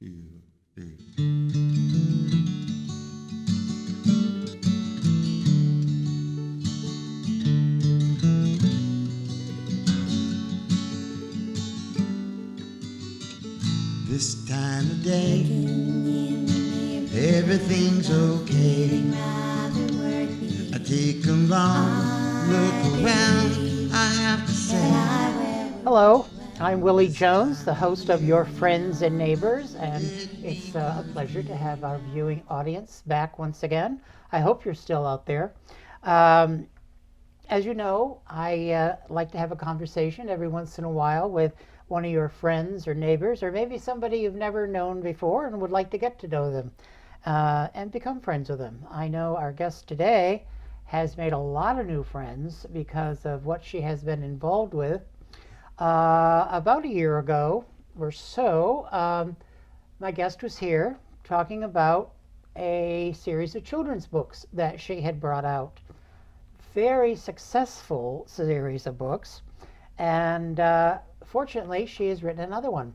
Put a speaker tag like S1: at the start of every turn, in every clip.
S1: 2, 3. This time of day, everything's okay. I take a long look around, I have to say.
S2: Hello, I'm Willy Jones, the host of Your Friends and Neighbors, and it's a pleasure to have our viewing audience back once again. I hope you're still out there. As you know, I like to have a conversation every once in a while with one of your friends or neighbors, or maybe somebody you've never known before and would like to get to know them and become friends with them. I know our guest today has made a lot of new friends because of what she has been involved with. About a year ago or so, my guest was here talking about a series of children's books that she had brought out. Very successful series of books, and fortunately she has written another one,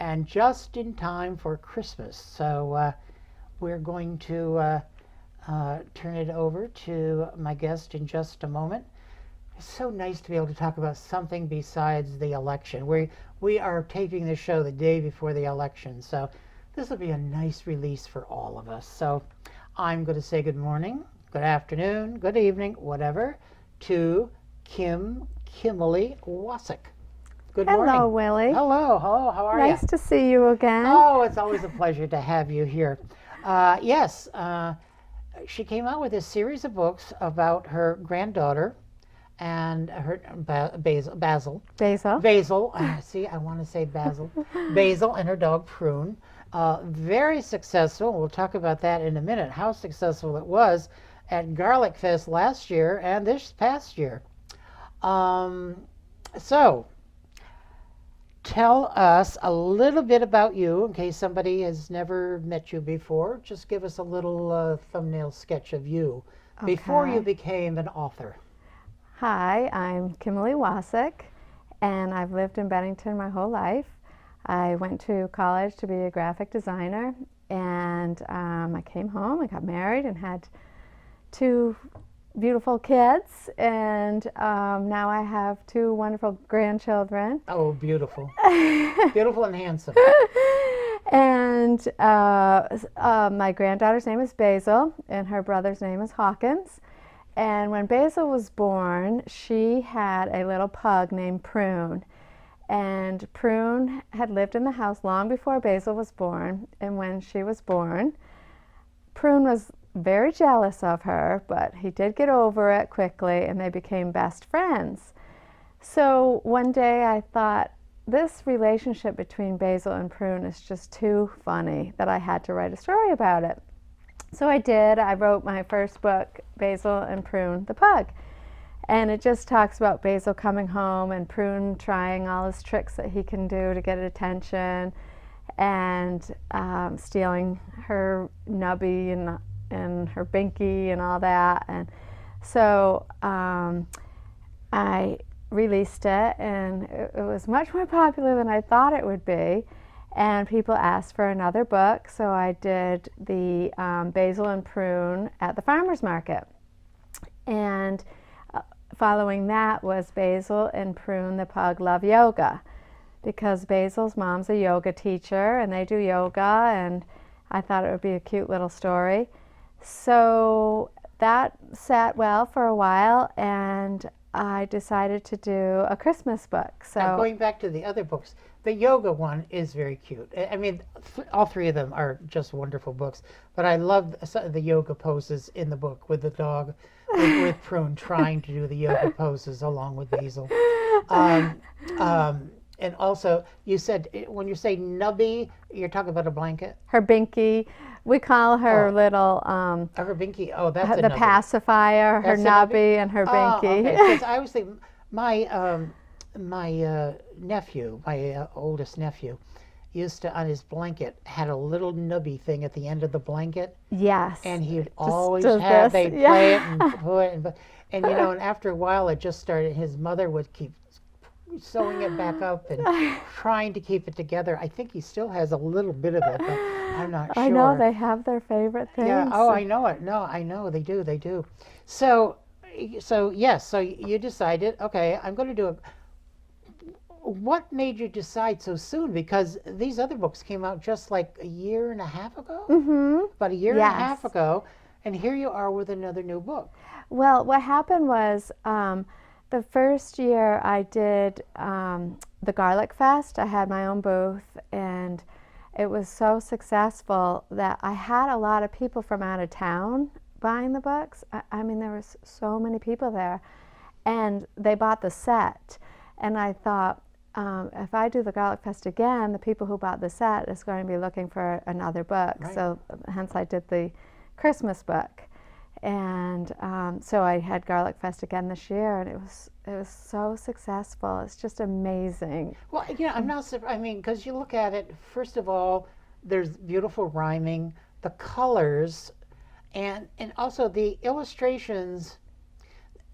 S2: and just in time for Christmas. So we're going to turn it over to my guest in just a moment. It's so nice to be able to talk about something besides the election. We are taping this show the day before the election, so this will be a nice release for all of us. So I'm going to say good morning, good afternoon, good evening, whatever, to Kimberly Wassick. Good morning.
S3: Hello, Willy.
S2: Hello, how are you?
S3: Nice to see you again.
S2: Oh, it's always a pleasure to have you here. Yes, she came out with a series of books about her granddaughter and her Basil. See, I want to say Basil. Basil and her dog Prune. Very successful. We'll talk about that in a minute, how successful it was at Garlic Fest last year and this past year. So, tell us a little bit about you in case somebody has never met you before. Just give us a little thumbnail sketch of you before you became an author.
S3: Hi, I'm Kimberly Wassick, and I've lived in Bennington my whole life. I went to college to be a graphic designer, and I came home, I got married, and had 2 beautiful kids, and now I have 2 wonderful grandchildren.
S2: Oh, beautiful. Beautiful and handsome.
S3: And my granddaughter's name is Basil, and her brother's name is Hawkins. And when Basil was born, she had a little pug named Prune. And Prune had lived in the house long before Basil was born. And when she was born, Prune was very jealous of her, but he did get over it quickly, and they became best friends. So one day I thought, this relationship between Basil and Prune is just too funny that I had to write a story about it. So I did. I wrote my first book, Basil and Prune the Pug. And it just talks about Basil coming home and Prune trying all his tricks that he can do to get attention, and stealing her nubby and her binky and all that. And so I released it, and it was much more popular than I thought it would be. And people asked for another book, so I did the Basil and Prune at the farmer's market. And following that was Basil and Prune the Pug Love Yoga, because Basil's mom's a yoga teacher, and they do yoga, and I thought it would be a cute little story. So that sat well for a while, and I decided to do a Christmas book. So
S2: now, going back to the other books, the yoga one is very cute. I mean, all 3 of them are just wonderful books, but I love the yoga poses in the book with the dog, with Prune trying to do the yoga poses along with Basil. And also, you said, when you say nubby, you're talking about a blanket?
S3: Her binky. We call her little...
S2: her binky, oh, that's
S3: the
S2: nubby.
S3: Pacifier,
S2: That's
S3: her nubby, and her binky.
S2: Okay, because I was thinking, my nephew, my oldest nephew, used to, on his blanket, had a little nubby thing at the end of the blanket.
S3: Yes.
S2: And he'd always have, they'd play it and put it, and you know, and after a while it just started, his mother would keep, sewing it back up and trying to keep it together. I think he still has a little bit of it, but I'm not sure.
S3: I know they have their favorite things.
S2: Yeah. Oh, I know it. No, I know they do. They do. So yes. So you decided, okay, I'm going to do it. What made you decide so soon? Because these other books came out just like a year and a half ago. About a year and a half ago, and here you are with another new book.
S3: Well, what happened was the first year I did the Garlic Fest. I had my own booth, and it was so successful that I had a lot of people from out of town buying the books. I mean, there was so many people there, and they bought the set. And I thought, if I do the Garlic Fest again, the people who bought the set is going to be looking for another book.
S2: Right.
S3: So hence I did the Christmas book. And so I had Garlic Fest again this year, and it was so successful. It's just amazing.
S2: Well, I'm not surprised. I mean, because you look at it, first of all, there's beautiful rhyming, the colors, and also the illustrations.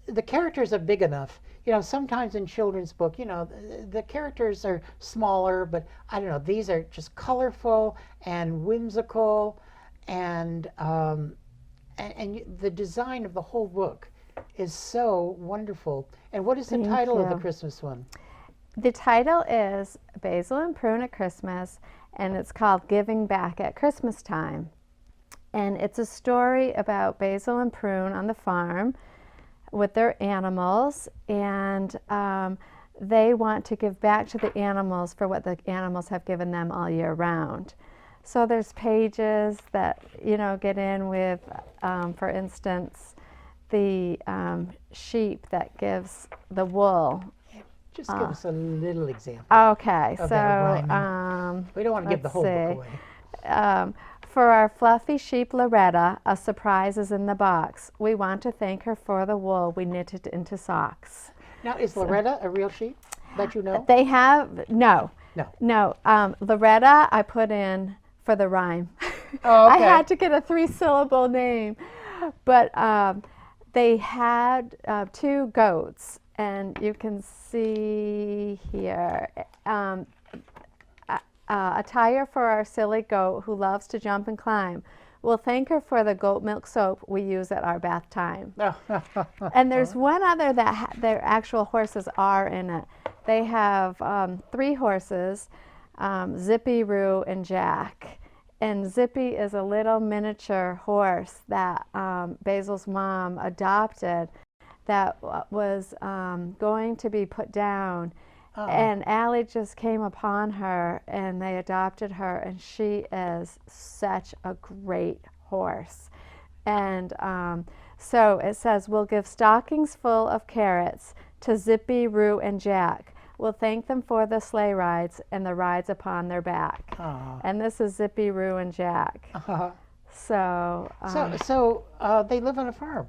S2: The characters are big enough. Sometimes in children's book, the characters are smaller, but I don't know, these are just colorful and whimsical, and the design of the whole book is so wonderful. And what is the title of the Christmas one?
S3: The title is Basil and Prune at Christmas, and it's called Giving Back at Christmas Time. And it's a story about Basil and Prune on the farm with their animals, and they want to give back to the animals for what the animals have given them all year round. So there's pages that get in with, for instance, the sheep that gives the wool.
S2: Just give us a little example.
S3: Okay,
S2: of
S3: so
S2: that rhyming. We don't want to give the whole book away.
S3: For our fluffy sheep Loretta, a surprise is in the box. We want to thank her for the wool we knitted into socks.
S2: Now, is Loretta a real sheep that you know?
S3: They have, no. Loretta I put in for the rhyme.
S2: Oh, okay.
S3: I had to get a 3-syllable name. But they had 2 goats, and you can see here, a tire for our silly goat who loves to jump and climb. We'll thank her for the goat milk soap we use at our bath time. And there's one other that their actual horses are in it. They have 3 horses, Zippy, Roo, and Jack. And Zippy is a little miniature horse that Basil's mom adopted that was going to be put down. Oh. And Allie just came upon her, and they adopted her, and she is such a great horse. And so it says, we'll give stockings full of carrots to Zippy, Roo, and Jack. We'll thank them for the sleigh rides and the rides upon their back. Oh. And this is Zippy, Roo, and Jack. Uh-huh. So
S2: they live on a farm.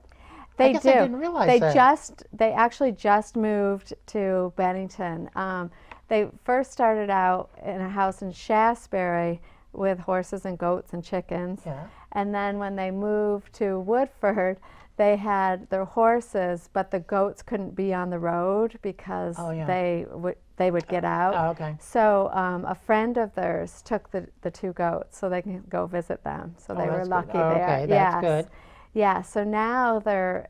S3: They
S2: I guess
S3: do.
S2: I didn't realize that.
S3: They actually just moved to Bennington. They first started out in a house in Shasberry with horses and goats and chickens. Yeah. And then when they moved to Woodford, they had their horses, but the goats couldn't be on the road because they would get out.
S2: Oh, okay.
S3: So a friend of theirs took the 2 goats so they can go visit them. So they were lucky there.
S2: Okay, that's good.
S3: Yeah, so now they're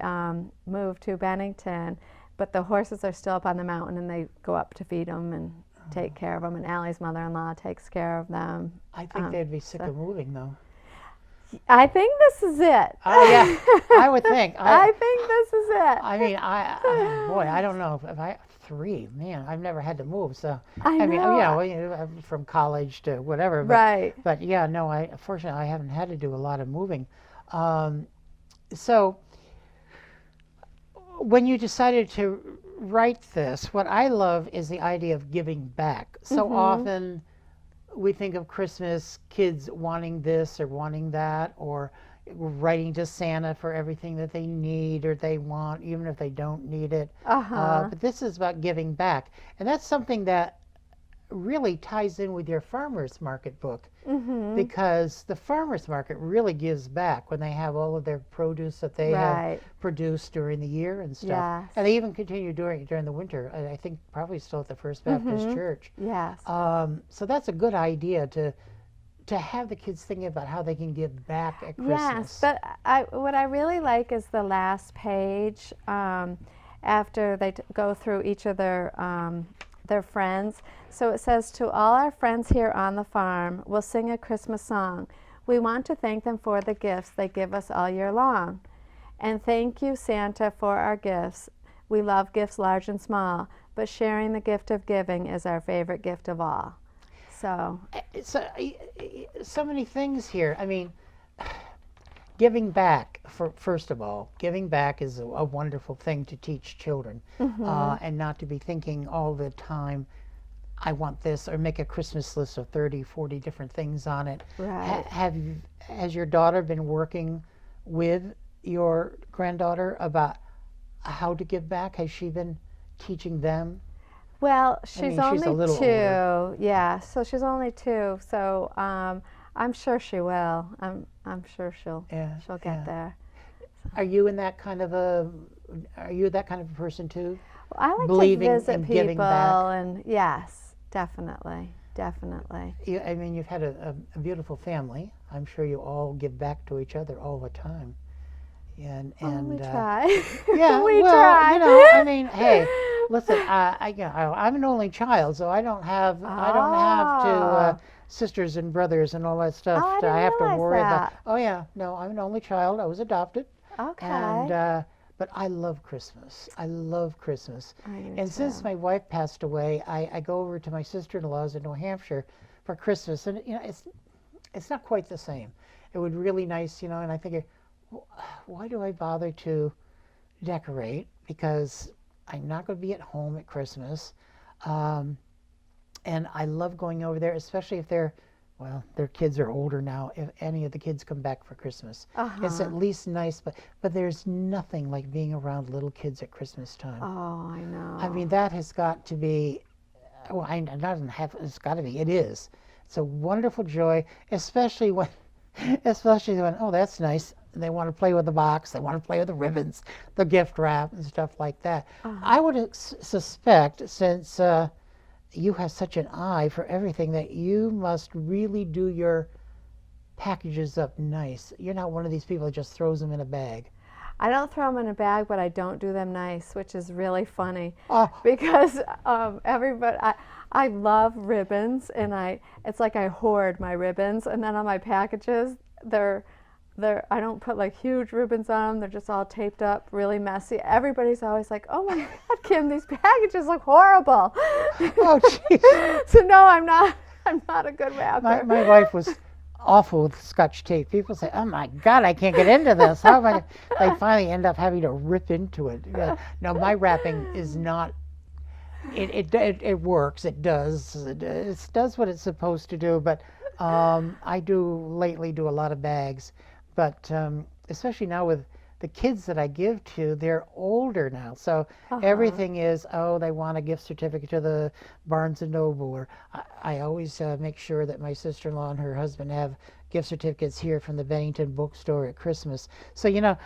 S3: moved to Bennington, but the horses are still up on the mountain, and they go up to feed them and take care of them, and Allie's mother-in-law takes care of them.
S2: I think they'd be sick of moving, though.
S3: I think this is it.
S2: Oh, yeah, I would think.
S3: I think this is it.
S2: I mean, I don't know. If I 3, man, I've never had to move, so.
S3: I
S2: mean, from college to whatever. But,
S3: right.
S2: But yeah, no, fortunately, I haven't had to do a lot of moving. So when you decided to write this, what I love is the idea of giving back. So often we think of Christmas, kids wanting this or wanting that, or writing to Santa for everything that they need or they want, even if they don't need it. But this is about giving back. And that's something that really ties in with your farmers market book,
S3: Mm-hmm.
S2: because the farmers market really gives back when they have all of their produce that they
S3: Right.
S2: have produced during the year and stuff.
S3: Yes.
S2: And they even continue doing it during the winter. I think probably still at the First Baptist
S3: Mhm.
S2: Church.
S3: Yes.
S2: So that's a good idea to have the kids thinking about how they can give back at Christmas.
S3: Yes, but what I really like is the last page, after they go through each of their friends. So it says, "To all our friends here on the farm, we'll sing a Christmas song. We want to thank them for the gifts they give us all year long. And thank you, Santa, for our gifts. We love gifts large and small, but sharing the gift of giving is our favorite gift of all." So,
S2: So many things here. I mean, giving back, first of all, giving back is a wonderful thing to teach children, and not to be thinking all the time, I want this, or make a Christmas list of 30, 40 different things on it.
S3: right.
S2: Has your daughter been working with your granddaughter about how to give back? Has she been teaching them?
S3: Well,
S2: I
S3: she's
S2: mean, she's
S3: only
S2: a little
S3: 2.
S2: older.
S3: Yeah, so she's only 2. So I'm sure she will. I'm sure she'll
S2: Yeah,
S3: get
S2: yeah.
S3: there.
S2: Are you in that kind of a? Are you that kind of a person too?
S3: Well, I like
S2: Believing
S3: to visit
S2: in
S3: people,
S2: giving back.
S3: and yes, definitely, definitely.
S2: I mean, you've had a beautiful family. I'm sure you all give back to each other all the time. And
S3: We try.
S2: yeah,
S3: we
S2: well,
S3: try.
S2: you know, I mean, hey, listen, I'm an only child, so I don't have
S3: Oh.
S2: sisters and brothers and all that stuff
S3: Oh, I
S2: that
S3: didn't
S2: I have to
S3: realize
S2: worry about.
S3: that.
S2: Oh yeah, no, I'm an only child. I was adopted,
S3: Okay.
S2: and but I love Christmas. I love Christmas.
S3: I do
S2: And since
S3: too.
S2: my wife passed away, I go over to my sister-in-law's in New Hampshire for Christmas, and you know, it's not quite the same. It would really nice, you know, and I think, why do I bother to decorate? Because I'm not going to be at home at Christmas. And I love going over there, especially if their kids are older now. If any of the kids come back for Christmas, it's at least nice. But there's nothing like being around little kids at Christmas time.
S3: Oh, I know.
S2: I mean, that has got to be. Well, it doesn't have. It's got to be. It is. It's a wonderful joy, especially when, oh, that's nice. They want to play with the box. They want to play with the ribbons, the gift wrap, and stuff like that. I would suspect, since you have such an eye for everything, that you must really do your packages up nice. You're not one of these people that just throws them in a bag.
S3: I don't throw them in a bag, but I don't do them nice, which is really funny.
S2: Oh.
S3: Because everybody, I love ribbons, and it's like I hoard my ribbons, and then on my packages, I don't put like huge ribbons on them. They're just all taped up, really messy. Everybody's always like, "Oh my God, Kim, these packages look horrible."
S2: Oh, jeez.
S3: So no, I'm not a good rapper.
S2: My wife was awful with Scotch tape. People say, "Oh my God, I can't get into this." How am I? They finally end up having to rip into it. No, my wrapping is not. It works. It does. It does what it's supposed to do. But I lately do a lot of bags. But especially now with the kids that I give to, they're older now. So everything is, they want a gift certificate to the Barnes & Noble. Or I always make sure that my sister-in-law and her husband have gift certificates here from the Bennington bookstore at Christmas. So, you know,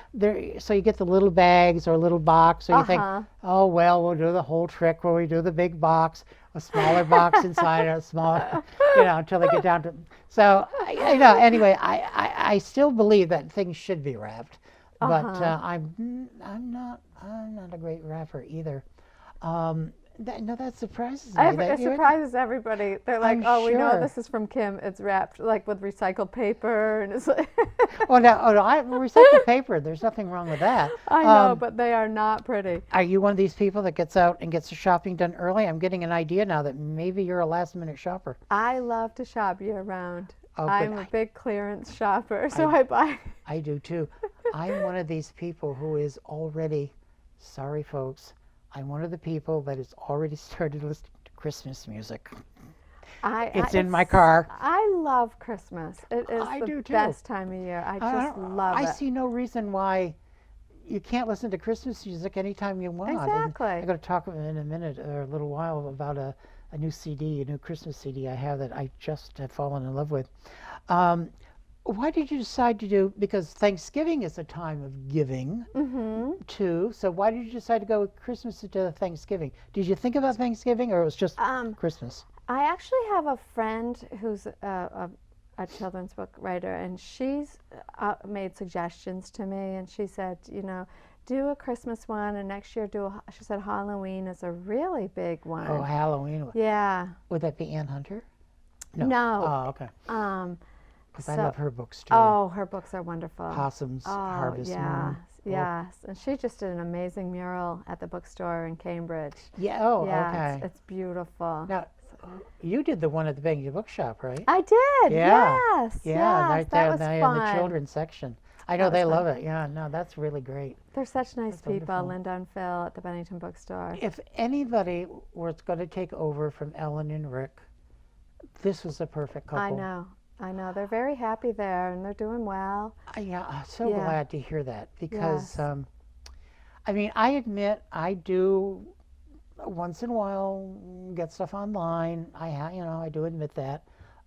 S2: so you get the little bags or a little box, or you think, oh, well, we'll do the whole trick where we do the big box, a smaller box inside, a smaller, until they get down to. So, anyway, I still believe that things should be wrapped, but I'm not a great wrapper either. That surprises me.
S3: It surprises everybody. They're like,
S2: I'm
S3: we know
S2: sure.
S3: this is from Kim. It's wrapped like with recycled paper, and it's like.
S2: I recycle paper. There's nothing wrong with that.
S3: I know, but they are not pretty.
S2: Are you one of these people that gets out and gets the shopping done early? I'm getting an idea now that maybe you're a last-minute shopper.
S3: I love to shop year-round.
S2: Oh,
S3: I'm a big clearance shopper, so I buy.
S2: I do too. I'm one of these people who is already, sorry folks, I'm one of the people that has already started listening to Christmas music. It's in my car.
S3: I love Christmas. It is
S2: I
S3: the
S2: do too.
S3: best time of year. I just love it.
S2: I see no reason why you can't listen to Christmas music anytime you want.
S3: Exactly.
S2: I'm going to talk in a minute or a little while about a new CD, a new Christmas CD I have that I just have fallen in love with. Um, why did you decide to do? Because Thanksgiving is a time of giving too. So why did you decide to go with Christmas instead of Thanksgiving? Did you think about Thanksgiving, or it was just Christmas?
S3: I actually have a friend who's a children's book writer, and she's made suggestions to me, and she said, you know, do a Christmas one, and next year she said Halloween is a really big one.
S2: Oh, Halloween.
S3: Yeah.
S2: Would that be Ann Hunter?
S3: No.
S2: Oh, okay. Because I love her books too.
S3: Oh, her books are wonderful.
S2: Possums, Harvest Moon.
S3: Yes, and she just did an amazing mural at the bookstore in Cambridge.
S2: Yeah. Oh,
S3: yeah,
S2: okay.
S3: It's beautiful.
S2: Now, you did the one at the Bangor Bookshop, right?
S3: I did.
S2: Yeah.
S3: Yes.
S2: Yeah, right
S3: yes,
S2: there
S3: that was
S2: in
S3: fun.
S2: the children's section. I know they love it. Yeah, no, that's really great.
S3: They're such nice people,
S2: wonderful.
S3: Linda and Phil at the Bennington Bookstore.
S2: If anybody was going to take over from Ellen and Rick, this was the perfect couple.
S3: I know. They're very happy there, and they're doing well.
S2: Yeah, I'm so
S3: Yeah.
S2: glad to hear that because,
S3: Yes.
S2: I mean, I admit I do once in a while get stuff online. I do admit that,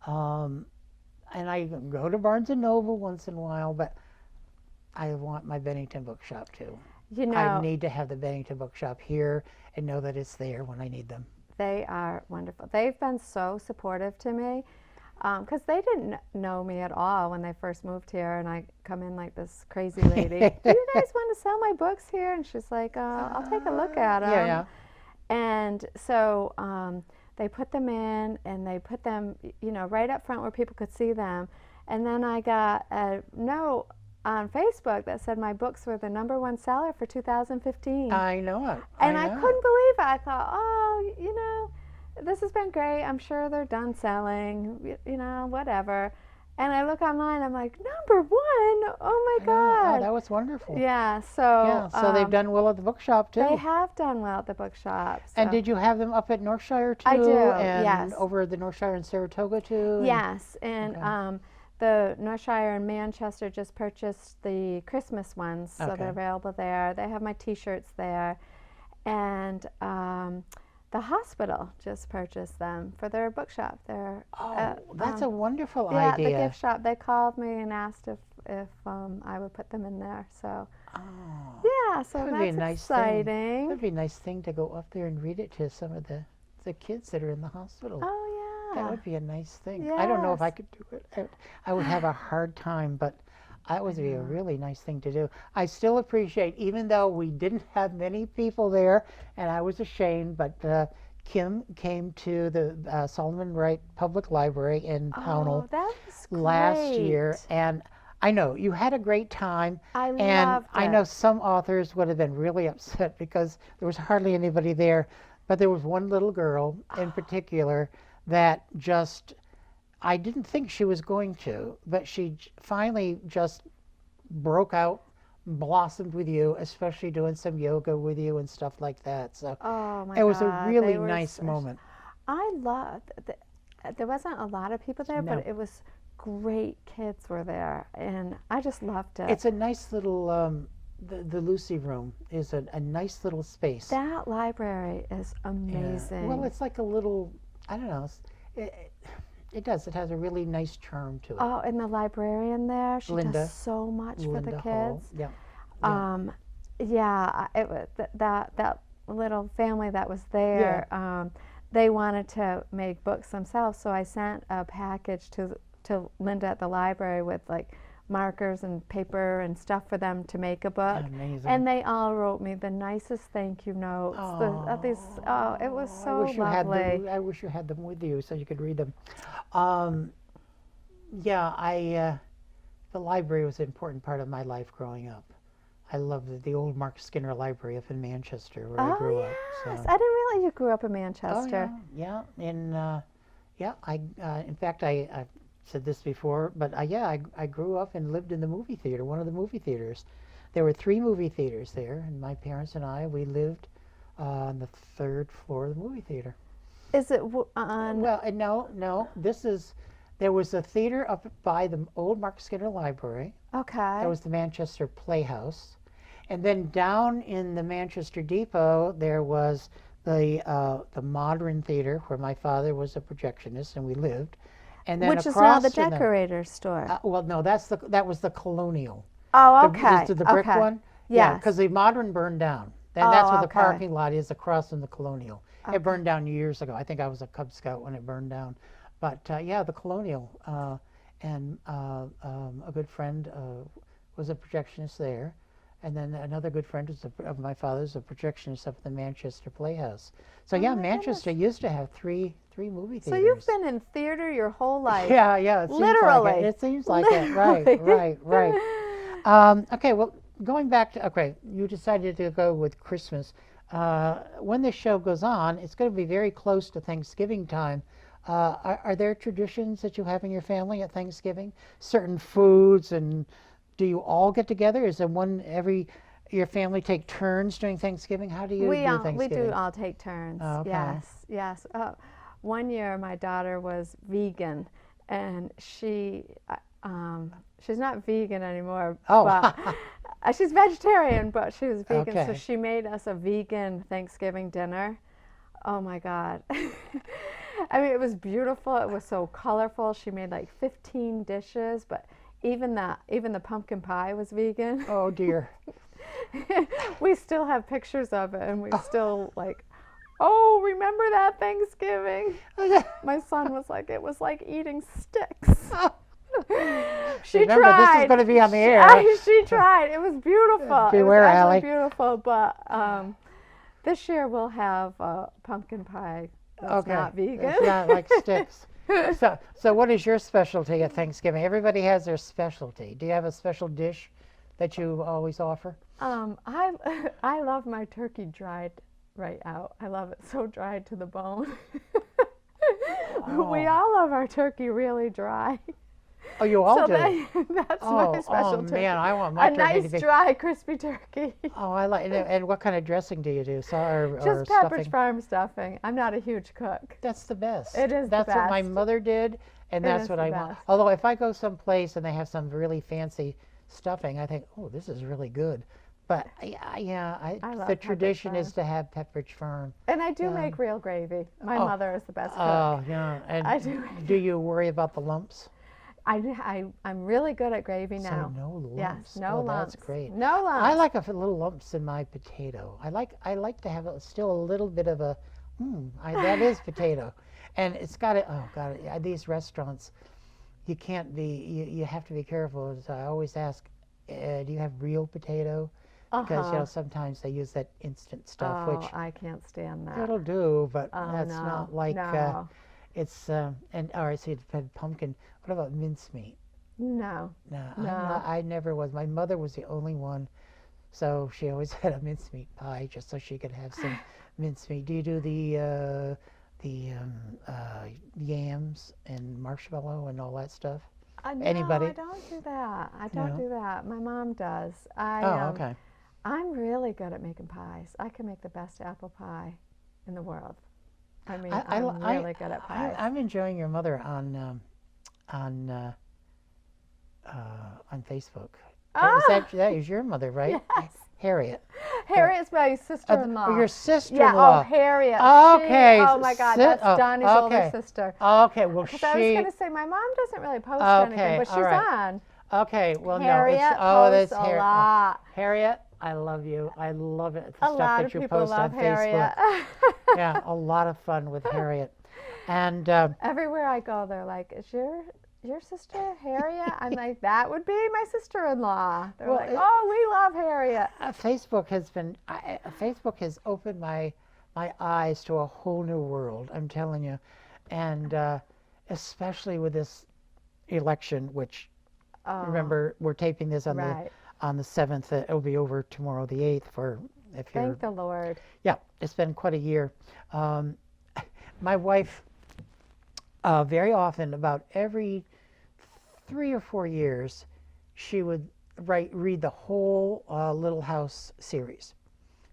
S2: and I go to Barnes and Noble once in a while, but I want my Bennington Bookshop too.
S3: You know,
S2: I need to have the Bennington Bookshop here and know that it's there when I need them.
S3: they are wonderful. They've been so supportive to me. Because they didn't know me at all when they first moved here, and I come in like this crazy lady. Do you guys want to sell my books here? And she's like, I'll take a look at them.
S2: Yeah.
S3: And so they put them in, and they put them, right up front where people could see them. And then I got a note on Facebook that said my books were the #1 seller for 2015.
S2: I know it.
S3: And I
S2: know
S3: couldn't
S2: it.
S3: believe it. I thought, this has been great. I'm sure they're done selling, whatever. And I look online, I'm like, #1? Oh my God.
S2: Oh, that was wonderful.
S3: Yeah,
S2: So they've done well at the bookshop too.
S3: They have done well at the bookshop. So.
S2: And did you have them up at Northshire too?
S3: I do,
S2: And
S3: yes.
S2: over at the Northshire in Saratoga too?
S3: Yes, and
S2: Okay.
S3: the Northshire in Manchester just purchased the Christmas ones, so
S2: Okay.
S3: they're available there. They have my T-shirts there, and the hospital just purchased them for their bookshop.
S2: That's a wonderful
S3: Yeah,
S2: idea.
S3: the gift shop. They called me and asked if I would put them in there. So yeah, so
S2: That would
S3: that's
S2: be a nice
S3: exciting.
S2: thing. That'd be a nice thing to go up there and read it to some of the kids that are in the hospital.
S3: Oh yeah.
S2: That would be a nice thing. I don't know if I
S3: Yes.
S2: could do it. I would have a hard time, but that would be a really nice thing to do. I still appreciate, even though we didn't have many people there, and I was ashamed, but Kim came to the Solomon Wright Public Library in Pownell
S3: Oh, that was great.
S2: last year, and I know you had a great time.
S3: I
S2: And
S3: loved
S2: I
S3: it.
S2: know some authors would have been really upset because there was hardly anybody there, but there was one little girl in particular that just, I didn't think she was going to, but she finally just broke out, blossomed with you, especially doing some yoga with you and stuff like that. So
S3: Oh my
S2: it was a
S3: God,
S2: really
S3: they were
S2: nice
S3: so-
S2: moment.
S3: I loved. There wasn't a lot of people there,
S2: No.
S3: but it was great. Kids were there, and I just loved it.
S2: It's a nice little, the Lucy room is a nice little space.
S3: That library is
S2: Yeah.
S3: amazing.
S2: Well, it's like a little, I don't know, it has a really nice charm to it.
S3: Oh, and the librarian there, she
S2: Linda.
S3: does so much for the
S2: Linda Hall.
S3: kids.
S2: Yeah.
S3: It was that little family that was there. They wanted to make books themselves, so I sent a package to Linda at the library with like markers and paper and stuff for them to make a book.
S2: Amazing.
S3: And they all wrote me the nicest thank you notes. It was so lovely.
S2: I wish you had them with you so you could read them. The library was an important part of my life growing up. I loved the old Mark Skinner Library up in Manchester where I grew up. So.
S3: Yes, I didn't realize you grew up in
S2: Oh,
S3: Manchester.
S2: yeah. And in fact, I said this before, but I grew up and lived in the movie theater, one of the movie theaters. There were 3 movie theaters there, and my parents and we lived on the 3rd floor of the movie theater.
S3: Is it on?
S2: Well, no, there was a theater up by the old Mark Skinner Library.
S3: Okay.
S2: That was the Manchester Playhouse. And then down in the Manchester Depot, there was the Modern Theater where my father was a projectionist and we lived, and then
S3: Which is now
S2: across
S3: the
S2: from them-
S3: decorator store.
S2: well, no, that was the Colonial.
S3: Oh,
S2: The,
S3: okay.
S2: the brick
S3: okay.
S2: one? Yeah,
S3: Yes.
S2: because the Modern burned down. And that's
S3: Oh,
S2: where the
S3: okay.
S2: parking lot is across from the Colonial.
S3: Okay.
S2: It burned down years ago. I think I was a Cub Scout when it burned down. But yeah, the Colonial. And a good friend was a projectionist there. And then another good friend of my father's a projectionist up at the Manchester Playhouse. So yeah,
S3: my
S2: Manchester used to have three movie
S3: So
S2: theaters.
S3: you've been in theater your whole life.
S2: Yeah, yeah. It seems like
S3: Literally.
S2: it. It seems like it. Right,
S3: Literally.
S2: right. Okay, well, going back to, okay, you decided to go with Christmas. When this show goes on, it's going to be very close to Thanksgiving time. Are there traditions that you have in your family at Thanksgiving? Certain foods, and do you all get together? Is there your family take turns during Thanksgiving? How do you do
S3: We
S2: Thanksgiving?
S3: do all take turns.
S2: Oh, okay.
S3: Yes, yes. One year my daughter was vegan, and she's not vegan anymore.
S2: Oh.
S3: But she's vegetarian, but she was vegan, so
S2: Okay.
S3: she made us a vegan Thanksgiving dinner. Oh my God. I mean, it was beautiful. It was so colorful. She made like 15 dishes, but even the pumpkin pie was vegan.
S2: Oh, dear.
S3: We still have pictures of it, and we still like, oh, remember that Thanksgiving? My son was like, it was like eating sticks. She
S2: Remember,
S3: tried.
S2: this is going to be on the air.
S3: She tried. It was beautiful.
S2: Beware,
S3: it was
S2: Allie.
S3: absolutely beautiful. But this year we'll have pumpkin pie that's not vegan.
S2: It's not like sticks. So what is your specialty at Thanksgiving? Everybody has their specialty. Do you have a special dish that you always offer?
S3: I love my turkey dried right out. I love it so dried to the bone. We all love our turkey really dry.
S2: Oh, you all
S3: So
S2: do?
S3: that's my special
S2: oh
S3: turkey.
S2: man, I want my
S3: A
S2: turkey to
S3: nice
S2: be.
S3: dry crispy turkey.
S2: Oh, I like it. And what kind of dressing do you do? Or
S3: Just
S2: stuffing?
S3: Pepperidge Farm stuffing. I'm not a huge cook.
S2: That's the best.
S3: It is the
S2: That's what my
S3: best.
S2: mother did, and
S3: It
S2: that's
S3: is
S2: what
S3: the
S2: I want.
S3: best.
S2: Although if I go someplace and they have some really fancy stuffing, I think, oh, this is really good. But yeah,
S3: love
S2: the
S3: Pepperidge
S2: tradition is
S3: Farm.
S2: to have Pepperidge Farm.
S3: And I do make real gravy. My
S2: Oh.
S3: mother is the best cook.
S2: Oh, yeah. And
S3: I do.
S2: do you worry about the lumps?
S3: I'm really good at gravy now.
S2: So no lumps.
S3: Yes, no
S2: Oh,
S3: lumps.
S2: That's great.
S3: No lumps.
S2: I like little lumps in my potato. I like to have still a little bit of a, that is potato. And it's got it, oh God, these restaurants, you can't be, you have to be careful. So I always ask, do you have real potato? Because, sometimes they use that instant stuff,
S3: Oh,
S2: which
S3: I can't stand that.
S2: it'll do, but
S3: Oh,
S2: that's
S3: no,
S2: not like,
S3: no.
S2: it's, and, all right, so you had pumpkin. What about mincemeat?
S3: No.
S2: No,
S3: No.
S2: I never was. My mother was the only one, so she always had a mincemeat pie just so she could have some mincemeat. Do you do the yams and marshmallow and all that stuff?
S3: No,
S2: Anybody?
S3: I don't do that. I don't
S2: No?
S3: do that. My mom does.
S2: Okay.
S3: I'm really good at making pies. I can make the best apple pie in the world. I mean, I'm really good at pies.
S2: I'm enjoying your mother on Facebook. That is your mother, right?
S3: Yes.
S2: Harriet.
S3: Harriet's my sister-in-law.
S2: Your sister-in-law.
S3: Yeah, Harriet.
S2: Okay.
S3: Oh my God, that's Donnie's older sister.
S2: Okay, well
S3: Because I was going to say, my mom doesn't really post
S2: Okay,
S3: anything, but she's
S2: all right.
S3: on.
S2: Okay, well,
S3: Harriet
S2: no, it's
S3: posts a lot.
S2: Harriet, I love you. I love it. The
S3: A
S2: stuff
S3: lot
S2: that
S3: of
S2: you
S3: people
S2: post
S3: love
S2: on
S3: Harriet.
S2: Facebook. Yeah, a lot of fun with Harriet. And
S3: Everywhere I go, they're like, "Is your sister Harriet?" I'm like, "That would be my sister-in-law." They're
S2: Well,
S3: like, "Oh, we love Harriet."
S2: Facebook has opened my eyes to a whole new world. I'm telling you, and especially with this election, which remember we're taping this on
S3: Right.
S2: the 7th. It'll be over tomorrow, the 8th. If you're
S3: Thank the Lord.
S2: Yeah, it's been quite a year. My wife, very often, about every 3 or 4 years, she would read the whole Little House series.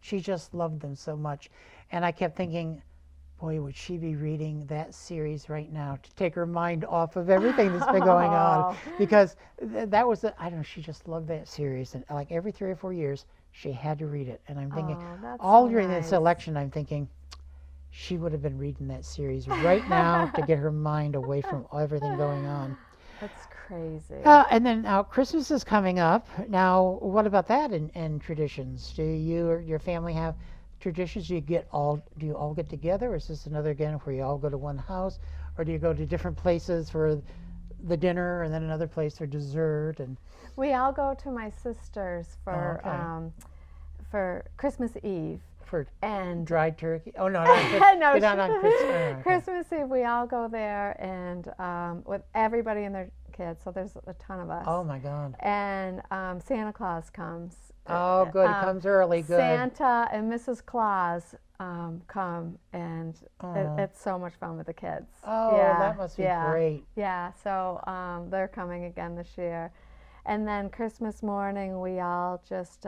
S2: She just loved them so much. And I kept thinking, boy, would she be reading that series right now to take her mind off of everything that's been going on. Because that was, I don't know, she just loved that series. And like every 3 or 4 years, she had to read it. And I'm thinking,
S3: Oh, that's
S2: all
S3: so
S2: during this
S3: nice.
S2: election, I'm thinking, she would have been reading that series right now to get her mind away from everything going on.
S3: That's crazy.
S2: And then now Christmas is coming up. Now, what about that in traditions? Do you or your family have traditions? Do you all get together, or is this another again where you all go to one house, or do you go to different places for the dinner and then another place for dessert? And
S3: We all go to my sister's for Christmas Eve.
S2: for
S3: And
S2: dried turkey? Oh no, not
S3: No,
S2: not on Christmas.
S3: Christmas Eve, we all go there and with everybody and their kids. So there's a ton of us.
S2: Oh my God.
S3: And Santa Claus comes.
S2: Oh, good. It comes early. Good.
S3: Santa and Mrs. Claus come, and
S2: Oh.
S3: it's so much fun with the kids.
S2: Oh,
S3: Yeah,
S2: that must be
S3: yeah.
S2: great.
S3: Yeah, so they're coming again this year. And then Christmas morning, we all just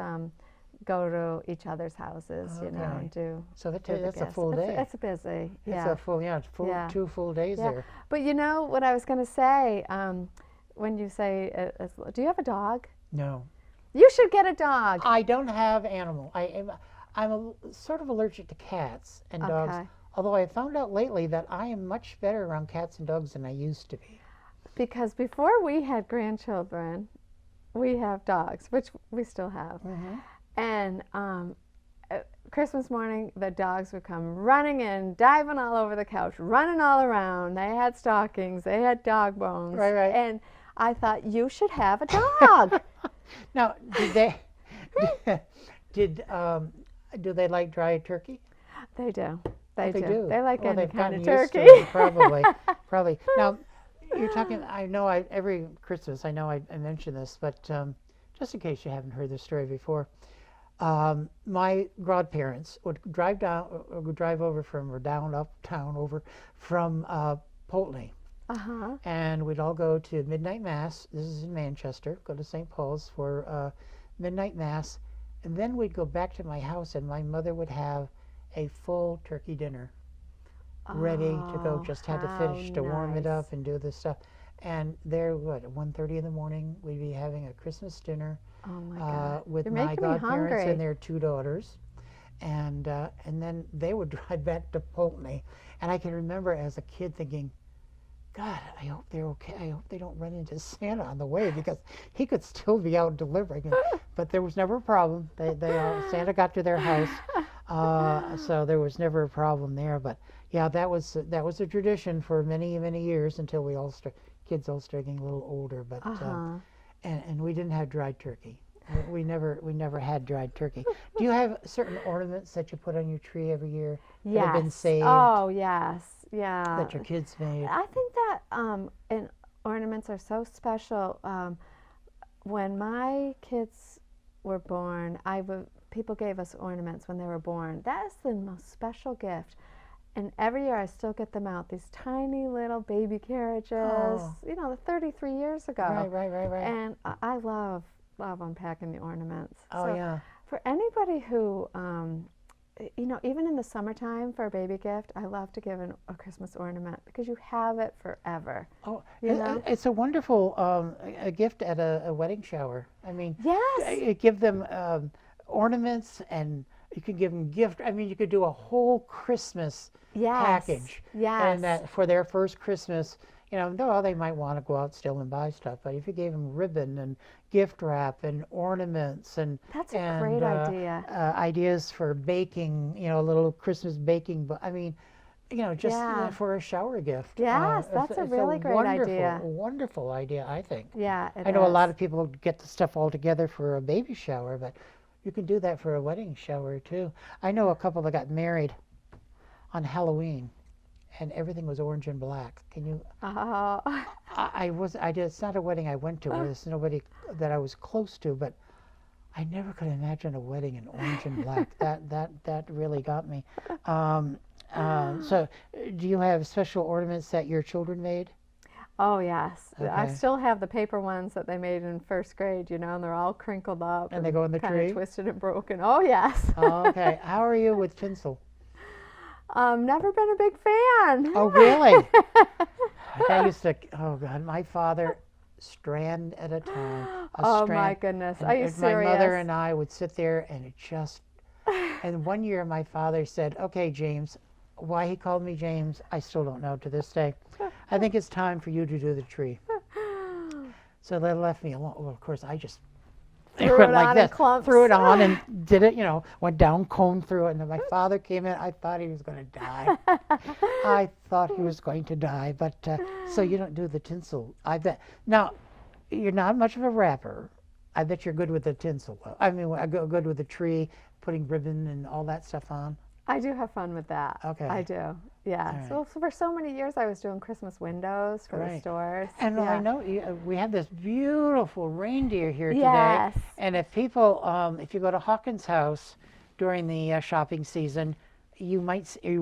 S3: go to each other's houses, you know,
S2: Okay.
S3: and do
S2: So
S3: do the
S2: that's a
S3: gifts.
S2: full day.
S3: It's busy,
S2: It's
S3: yeah.
S2: a full, it's full,
S3: Yeah.
S2: 2 full days
S3: Yeah.
S2: there.
S3: But you know what I was going to say, when you say, do you have a dog?
S2: No,
S3: You should get a dog.
S2: I don't have animal. I'm sort of allergic to cats and dogs.
S3: Okay.
S2: Although I found out lately that I am much better around cats and dogs than I used to be.
S3: Because before we had grandchildren, we have dogs, which we still have. And Christmas morning, the dogs would come running in, diving all over the couch, running all around. They had stockings, they had dog bones.
S2: Right, right.
S3: And I thought, you should have a dog.
S2: Now, did they do they like dried turkey?
S3: They do. They
S2: They
S3: do.
S2: do.
S3: They like
S2: Well,
S3: any
S2: they've
S3: kind of
S2: gotten used to
S3: turkey.
S2: it, probably, probably. Now, you're talking. I know. Every Christmas, I know I mention this, but just in case you haven't heard this story before, my godparents would drive over from or down uptown over from Poultney,
S3: Uh-huh.
S2: and we'd all go to midnight mass. This is in Manchester. Go to St. Paul's for midnight mass, and then we'd go back to my house, and my mother would have a full turkey dinner ready to go.
S3: Oh,
S2: Just had to
S3: how
S2: finish to warm it
S3: nice.
S2: up and do this stuff. And there, at 1:30 in the morning, we'd be having a Christmas dinner
S3: Oh my God.
S2: with
S3: You're
S2: my
S3: making me
S2: godparents
S3: hungry.
S2: and their 2 daughters, and then they would drive back to Poultney. And I can remember as a kid thinking, God, I hope they're okay. I hope they don't run into Santa on the way, because he could still be out delivering. But there was never a problem. Santa got to their house, so there was never a problem there. But yeah, that was a tradition for many years until kids all started getting a little older. But
S3: Uh-huh.
S2: and we didn't have dried turkey. We never had dried turkey. Do you have certain ornaments that you put on your tree every year that have been
S3: Yes.
S2: saved,
S3: Oh, yes. Yeah.
S2: that your kids made?
S3: I think that and ornaments are so special. When my kids were born, people gave us ornaments when they were born. That is the most special gift. And every year I still get them out. These tiny little baby carriages.
S2: Oh.
S3: You know, 33 years ago.
S2: Right.
S3: And I love unpacking the ornaments.
S2: Oh,
S3: So
S2: yeah.
S3: for anybody who, you know, even in the summertime for a baby gift, I love to give a Christmas ornament because you have it forever.
S2: Oh,
S3: You know?
S2: it's a wonderful a gift at a wedding shower. I mean,
S3: Yes.
S2: give them ornaments, and you could give them gift. I mean, you could do a whole Christmas
S3: Yes.
S2: package.
S3: Yes.
S2: And that for their first Christmas, you know, though they might want to go out still and buy stuff, but if you gave them ribbon and gift wrap and ornaments and
S3: That's a great idea.
S2: ideas for baking, you know, a little Christmas baking, but I mean, you know, just
S3: Yeah.
S2: for a shower gift.
S3: Yes, that's a really great idea.
S2: Wonderful idea, I think.
S3: Yeah, it
S2: I know a lot
S3: is.
S2: of people get the stuff all together for a baby shower, but you can do that for a wedding shower too. I know a couple that got married on Halloween, and everything was orange and black. Can you?
S3: Oh,
S2: It's not a wedding I went to. There's nobody that I was close to, but I never could imagine a wedding in orange and black. That really got me. So, do you have special ornaments that your children made?
S3: oh yes. I
S2: Okay.
S3: still have the paper ones that they made in first grade, you know, and they're all crinkled up
S2: And they go in the
S3: kind
S2: tree?
S3: of twisted and broken. Oh yes.
S2: Oh, okay. How are you with tinsel?
S3: Never been a big fan.
S2: Oh, really? I used to. Oh God, my father, strand at a time. A
S3: Oh my
S2: strand.
S3: goodness.
S2: And,
S3: Are you
S2: and my mother
S3: serious?
S2: and I would sit there, and it just. And one year, my father said, "Okay, James, why he called me James, I still don't know to this day. I think it's time for you to do the tree. So they left me alone. Well, of course, I just
S3: Threw
S2: went
S3: it
S2: like
S3: on in
S2: this,
S3: clumps.
S2: threw it on and did it, went down, combed through it. And then my father came in. I thought he was going to die. I thought he was going to die. But so you don't do the tinsel. I bet. Now, you're not much of a rapper. I bet you're good with the tinsel. I mean, good with the tree, putting ribbon and all that stuff on.
S3: I do have fun with that.
S2: Okay.
S3: I do. Yeah.
S2: All right.
S3: So for so many years, I was doing Christmas windows for the
S2: Right.
S3: stores.
S2: And
S3: yeah.
S2: I know we have this beautiful reindeer here
S3: Yes.
S2: today. And if people, if you go to Hawkins' house during the shopping season, you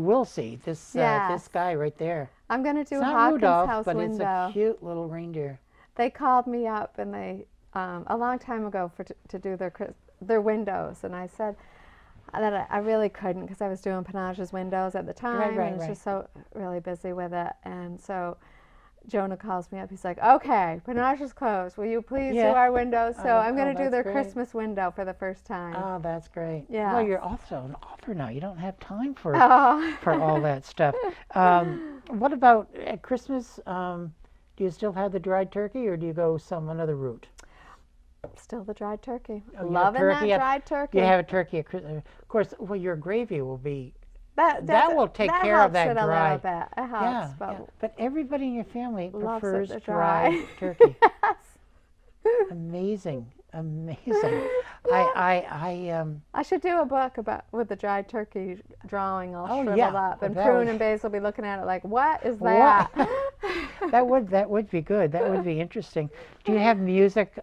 S2: will see this
S3: Yes.
S2: this guy right there.
S3: I'm going to do
S2: It's
S3: a
S2: not
S3: Hawkins
S2: Rudolph,
S3: house
S2: but
S3: window.
S2: it's a cute little reindeer.
S3: They called me up and they a long time ago to do their windows, and I said that I really couldn't because I was doing Panache's windows at the time, and I was just so really busy with it. And so Jonah calls me up. He's like, "Okay, Panache's closed. Will you please do our windows?" So I'm going to do their
S2: that's great.
S3: Christmas window for the first time.
S2: Oh, that's great.
S3: Yeah.
S2: Well, you're also an author now. You don't have time for
S3: Oh.
S2: for all that stuff. What about at Christmas? Do you still have the dried turkey, or do you go some another route?
S3: Still the dried turkey.
S2: Oh, you have
S3: Loving
S2: turkey
S3: that
S2: at-
S3: dried turkey.
S2: You have a turkey at Christmas. Of course, well, your gravy will be.
S3: that
S2: will take care of that
S3: helps it
S2: dry-
S3: a little bit. It helps, but
S2: But everybody in your family
S3: loves it
S2: prefers
S3: to
S2: dry
S3: dry.
S2: turkey.
S3: Yes.
S2: Amazing. I
S3: should do a book with the dried turkey drawing all
S2: Oh,
S3: shriveled
S2: yeah.
S3: up, and
S2: That
S3: Prune
S2: would-
S3: and Basil will be looking at it like, "What is
S2: What?
S3: that?"
S2: that would be good. That would be interesting. Do you have music?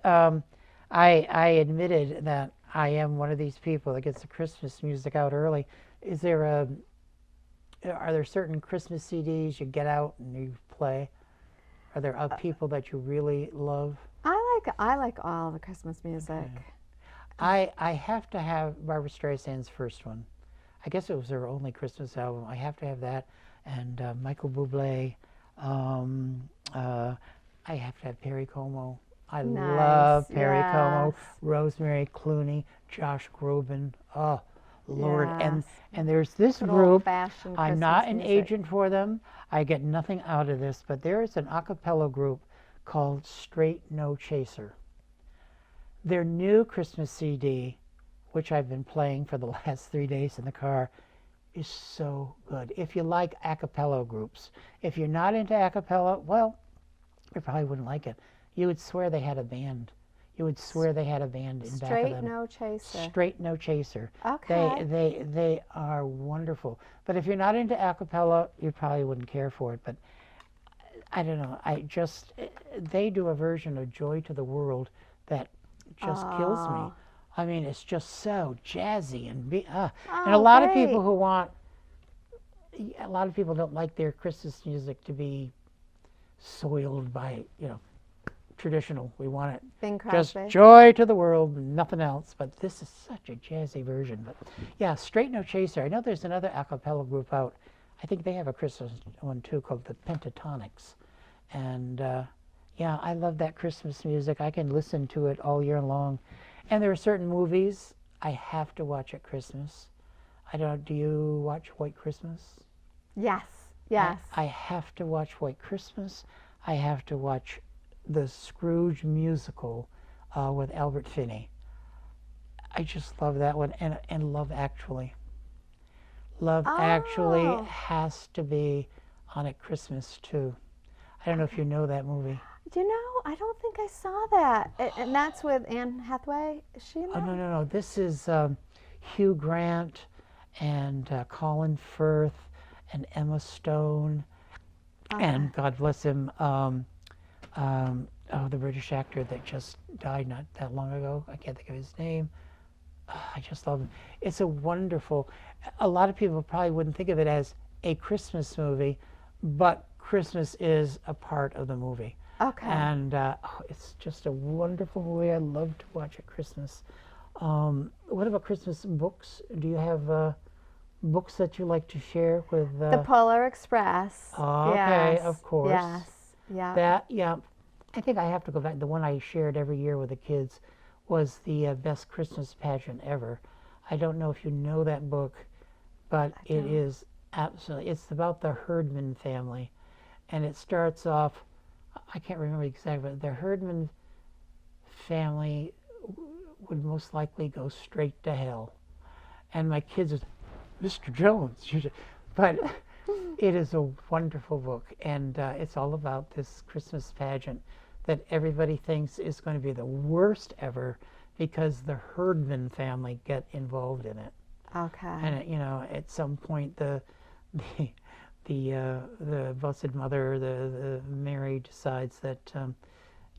S2: I admitted that I am one of these people that gets the Christmas music out early. Are there certain Christmas CDs you get out and you play? Are there people that you really love?
S3: I like all the Christmas music.
S2: I have to have Barbra Streisand's first one. I guess it was her only Christmas album. I have to have that, and Michael Bublé. I have to have Perry Como. I
S3: Nice,
S2: love Perry Como,
S3: yes.
S2: Rosemary Clooney, Josh Groban. Oh, Lord!
S3: Yes.
S2: And there's this
S3: Good
S2: group.
S3: old-fashioned
S2: I'm not
S3: Christmas
S2: an
S3: music.
S2: agent for them. I get nothing out of this, but there is an a cappella group called Straight No Chaser. Their new Christmas CD, which I've been playing for the last 3 days in the car, is so good. If you like a cappella groups. If you're not into a cappella, well, you probably wouldn't like it. You would swear they had a band. You would swear they had a band in back of
S3: Straight
S2: them.
S3: No Chaser.
S2: Straight No Chaser.
S3: Okay.
S2: They are wonderful. But if you're not into a cappella, you probably wouldn't care for it. But I don't know. They do a version of Joy to the World that just kills me.
S3: Oh.
S2: I mean, it's just so jazzy and a lot of people don't like their Christmas music to be soiled by traditional. We want it
S3: Bing
S2: just
S3: Crosby.
S2: joy to the world, nothing else. But this is such a jazzy version. But yeah, Straight No Chaser. I know there's another a cappella group out. I think they have a Christmas one too called the Pentatonics. And yeah, I love that Christmas music. I can listen to it all year long. And there are certain movies I have to watch at Christmas. Do you watch White Christmas?
S3: Yes. Yes.
S2: I have to watch White Christmas. I have to watch the Scrooge musical with Albert Finney. I just love that one. And Love Actually. Love Actually
S3: Oh.
S2: has to be on at Christmas too. I don't know if you know that movie.
S3: I don't think I saw that. And that's with Anne Hathaway. Is she in
S2: Oh,
S3: that?
S2: no. This is Hugh Grant and Colin Firth and Emma Stone and God bless him, the British actor that just died not that long ago. I can't think of his name. I just love him. It's a wonderful. A lot of people probably wouldn't think of it as a Christmas movie, but Christmas is a part of the movie.
S3: Okay.
S2: And it's just a wonderful movie. I love to watch at Christmas. What about Christmas books? Do you have books that you like to share with?
S3: The Polar Express.
S2: Okay,
S3: Yes.
S2: of course.
S3: Yes. Yeah.
S2: That, yeah. I think I have to go back. The one I shared every year with the kids was the Best Christmas Pageant Ever. I don't know if you know that book, but it is Absolutely. It's about the Herdman family. And it starts off, I can't remember exactly, but the Herdman family would most likely go straight to hell. And my kids would, Mr. Jones, but it is a wonderful book. And it's all about this Christmas pageant that everybody thinks is going to be the worst ever because the Herdman family get involved in it.
S3: Okay.
S2: And you know, at some point, the Blessed Mother, the Mary decides that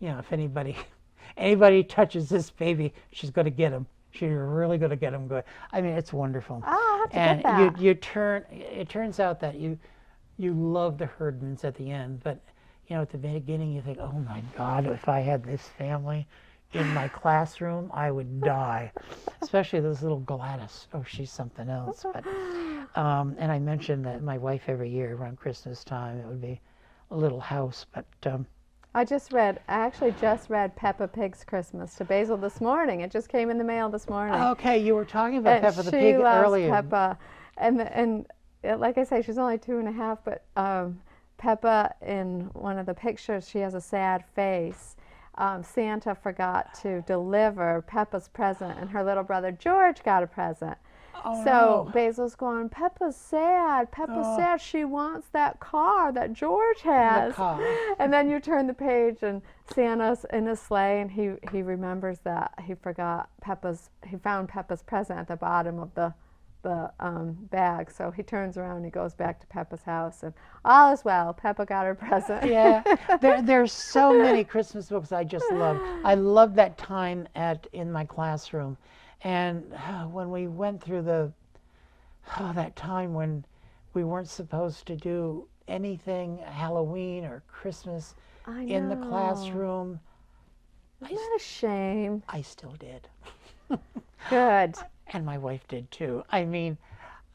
S2: you know, if anybody touches this baby, she's going to get him. She's really going to get him good. I mean, it's wonderful.
S3: Oh, I'll have to
S2: And
S3: get that.
S2: it turns out that you love the Herdmans at the end, but you know, at the beginning you think, oh my God, if I had this family in my classroom, I would die. Especially this little Gladys. Oh, she's something else. But and I mentioned that my wife every year around Christmas time, it would be a little house. But
S3: I actually just read Peppa Pig's Christmas to Basil this morning. It just came in the mail this morning.
S2: okay, you were talking about
S3: And
S2: Peppa the Pig
S3: she loves
S2: earlier.
S3: Peppa, and like I say, she's only 2.5, but Peppa, in one of the pictures, she has a sad face. Santa forgot to deliver Peppa's present, and her little brother George got a present.
S2: Oh,
S3: So
S2: no.
S3: Basil's going, Peppa's sad. Peppa's sad. She wants that car that George has.
S2: The car.
S3: And then you turn the page, and Santa's in a sleigh, and he remembers that he found Peppa's present at the bottom of the bag. So he turns around and he goes back to Peppa's house, and all is well. Peppa got her present.
S2: Yeah, there's so many Christmas books I just love. I love that time in my classroom, and when we went through that time when we weren't supposed to do anything Halloween or Christmas
S3: I
S2: in the
S3: know.
S2: classroom.
S3: Isn't that a shame?
S2: I still did.
S3: Good.
S2: And my wife did too. I mean,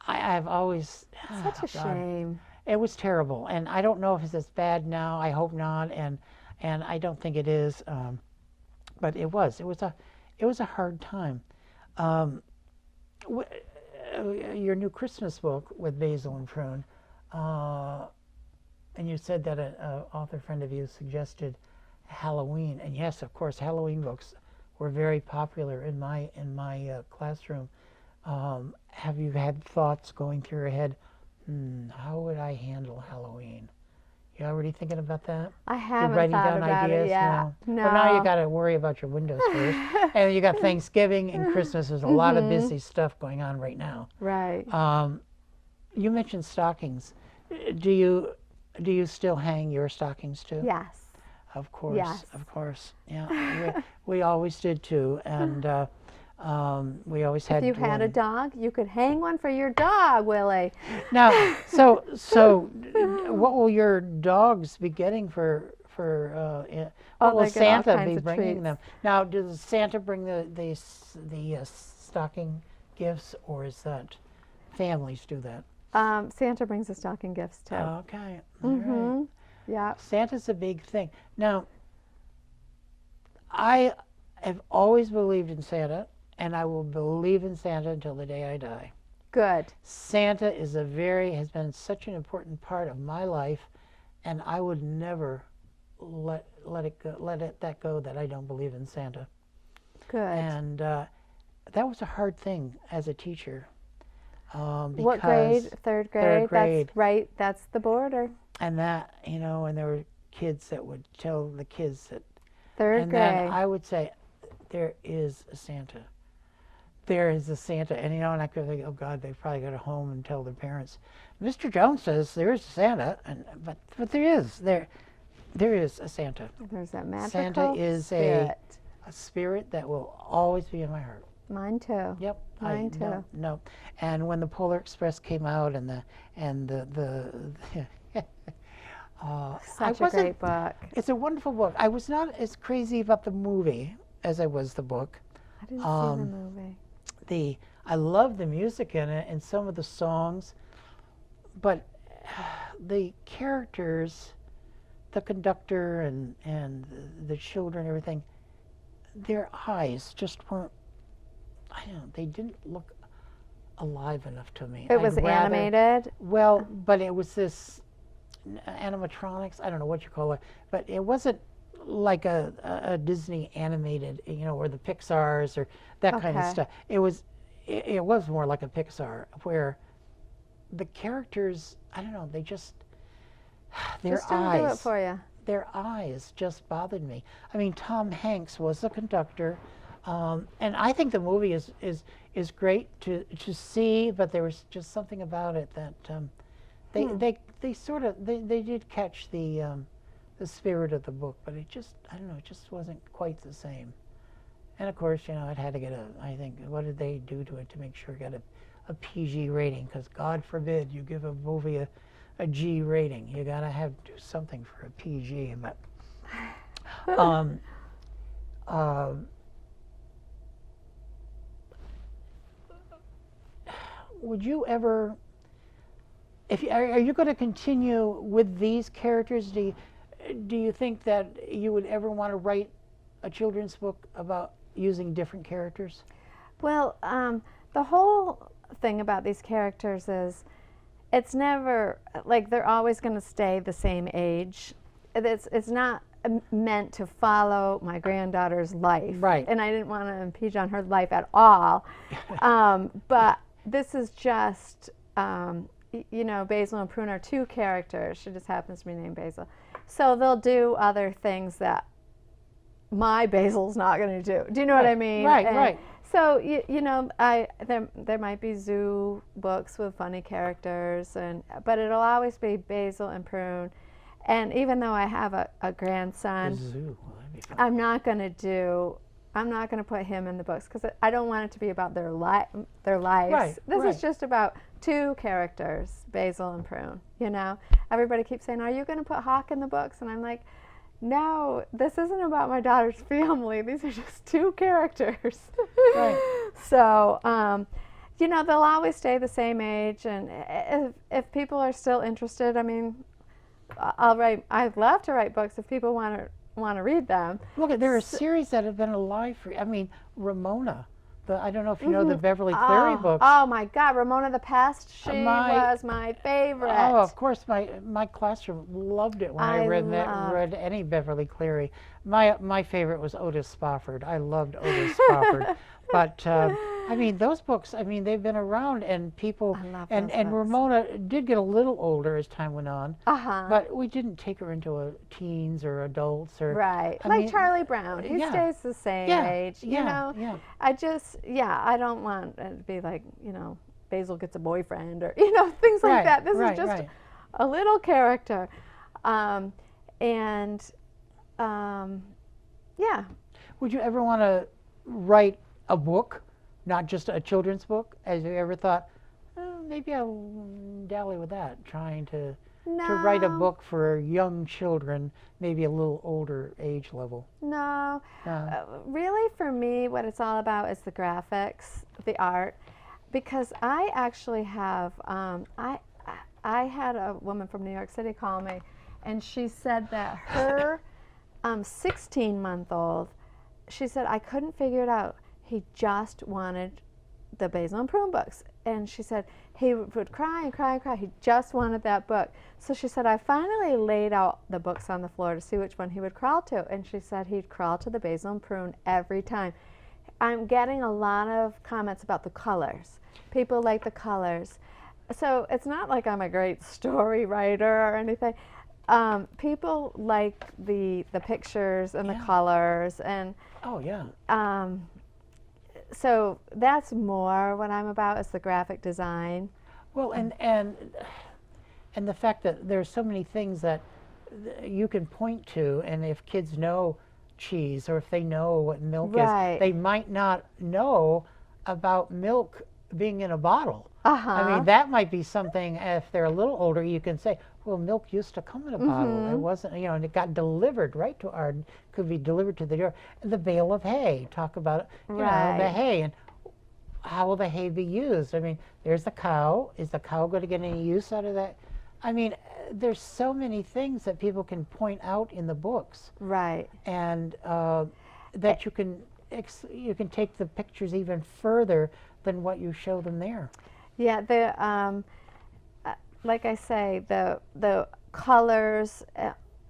S2: I've always
S3: Such a
S2: God.
S3: shame.
S2: It was terrible, and I don't know if it's as bad now. I hope not, and I don't think it is. But it was a hard time. Your new Christmas book with Basil and Prune, and you said that an author friend of you suggested Halloween, and yes, of course, Halloween books were very popular in my classroom. Have you had thoughts going through your head? How would I handle Halloween? You already thinking about that?
S3: I
S2: You're
S3: haven't
S2: writing
S3: thought
S2: down
S3: about
S2: ideas
S3: it yet.
S2: now?
S3: No.
S2: Well, now you got to worry about your windows first, and you got Thanksgiving and Christmas. There's a lot of busy stuff going on right now.
S3: Right.
S2: You mentioned stockings. Do you still hang your stockings too?
S3: Yes.
S2: Of course,
S3: Yes.
S2: of course. Yeah, we always did too, and we always had.
S3: If you had a
S2: one.
S3: dog, you could hang one for your dog, Willie.
S2: Now, so what will your dogs be getting for? What will
S3: they get all
S2: Santa
S3: kinds
S2: be
S3: of
S2: bringing
S3: treats.
S2: them? Now, does Santa bring the stocking gifts, or is that families do that?
S3: Santa brings the stocking gifts too.
S2: Okay, all right.
S3: Yeah.
S2: Santa's a big thing. Now, I have always believed in Santa, and I will believe in Santa until the day I die.
S3: Good.
S2: Santa has been such an important part of my life, and I would never let that go that I don't believe in Santa.
S3: Good.
S2: And that was a hard thing as a teacher.
S3: What grade? Third grade.
S2: grade.
S3: That's right. That's the border.
S2: And that, and there were kids that would tell the kids that.
S3: Third
S2: And
S3: grade.
S2: then I would say, there is a Santa. There is a Santa. And, and I could think, oh, God, they probably go home and tell their parents. Mr. Jones says there is a Santa. But there is. There is a Santa.
S3: There's that magical
S2: Santa is
S3: spirit.
S2: a spirit that will always be in my heart.
S3: Mine too.
S2: Yep.
S3: Mine too.
S2: No. And when the Polar Express came out and the
S3: Such a great book.
S2: It's a wonderful book. I was not as crazy about the movie as I was the book.
S3: I didn't see the movie.
S2: I love the music in it and some of the songs, but the characters, the conductor and the children, everything, their eyes just weren't. I don't know. They didn't look alive enough to me.
S3: It was animated?
S2: Well, but it was this animatronics, I don't know what you call it, but it wasn't like a Disney animated, or the Pixars or that kind of
S3: Okay.
S2: stuff. It was more like a Pixar where the characters, I don't know, they just their
S3: Just didn't do it
S2: eyes,
S3: for you.
S2: their eyes just bothered me. I mean, Tom Hanks was the conductor, and I think the movie is great to see, but there was just something about it that they sort of they did catch the spirit of the book, but it just, I don't know, it just wasn't quite the same. And of course, it had to get I think, what did they do to it to make sure it got a PG rating? Because God forbid you give a movie a G rating. You got to do something for a PG. But would you ever, are you going to continue with these characters? Do you think that you would ever want to write a children's book about using different characters?
S3: Well, the whole thing about these characters is it's never, like, they're always going to stay the same age. It's not meant to follow my granddaughter's life.
S2: Right.
S3: And I didn't want to impinge on her life at all. But this is just, Basil and Prune are two characters. She just happens to be named Basil. So they'll do other things that my Basil's not going to do. Do you know what I mean?
S2: Right,
S3: And
S2: right.
S3: So there might be zoo books with funny characters, but it'll always be Basil and Prune. And even though I have a grandson,
S2: Zoo. Well, that'd be fun.
S3: I'm not going to put him in the books because I don't want it to be about their lives.
S2: Right,
S3: This
S2: right.
S3: is just about two characters, Basil and Prune. Everybody keeps saying, "Are you going to put Hawk in the books?" And I'm like, no, this isn't about my daughter's family. These are just two characters.
S2: Right.
S3: So, they'll always stay the same age. And if people are still interested, I mean, I'd love to write books if people want to read them.
S2: Look, there are series that have been alive for, I mean, Ramona. I don't know if you know the Beverly Cleary books.
S3: Oh my God, Ramona the Pest, she
S2: My-
S3: was my favorite.
S2: Oh, of course, my classroom loved it when I read any Beverly Cleary. My favorite was Otis Spofford. I loved Otis Spofford. But I mean, those books, I mean, they've been around, and people,
S3: I love
S2: and
S3: those books.
S2: Ramona did get a little older as time went on,
S3: Uh-huh.
S2: but we didn't take her into teens or adults or
S3: Right,
S2: I
S3: like
S2: mean,
S3: Charlie Brown. He
S2: yeah.
S3: stays the same
S2: Yeah,
S3: age.
S2: yeah, yeah.
S3: I don't want it to be like, Basil gets a boyfriend or, things like
S2: Right,
S3: that. This
S2: right,
S3: is just
S2: right.
S3: a little character. Yeah.
S2: Would you ever want to write a book, not just a children's book? Have you ever thought, maybe I'll dally with that, trying to write a
S3: No.
S2: book for young children, maybe a little older age level?
S3: No. Really, for me, what it's all about is the graphics, the art, because I actually have, I had a woman from New York City call me, and she said that her 16-month-old, she said, I couldn't figure it out. He just wanted the Basil and Prune books. And she said he would cry and cry and cry. He just wanted that book. So she said, I finally laid out the books on the floor to see which one he would crawl to. And she said he'd crawl to the Basil and Prune every time. I'm getting a lot of comments about the colors. People like the colors. So it's not like I'm a great story writer or anything. People like the pictures and the colors, and
S2: Oh, yeah.
S3: so that's more what I'm about, is the graphic design.
S2: Well, and the fact that there's so many things that you can point to, and if kids know cheese or if they know what milk
S3: Right.
S2: is, they might not know about milk being in a bottle.
S3: Uh-huh.
S2: I mean, that might be something, if they're a little older, you can say, well, milk used to come in a bottle. It wasn't, and it got delivered right to could be delivered to the door. And the bale of hay, talk about, the
S3: Right.
S2: hay, and how will the hay be used? I mean, there's the cow. Is the cow going to get any use out of that? I mean, there's so many things that people can point out in the books,
S3: Right.
S2: and that you can you can take the pictures even further than what you show them there.
S3: Yeah, like I say, the colors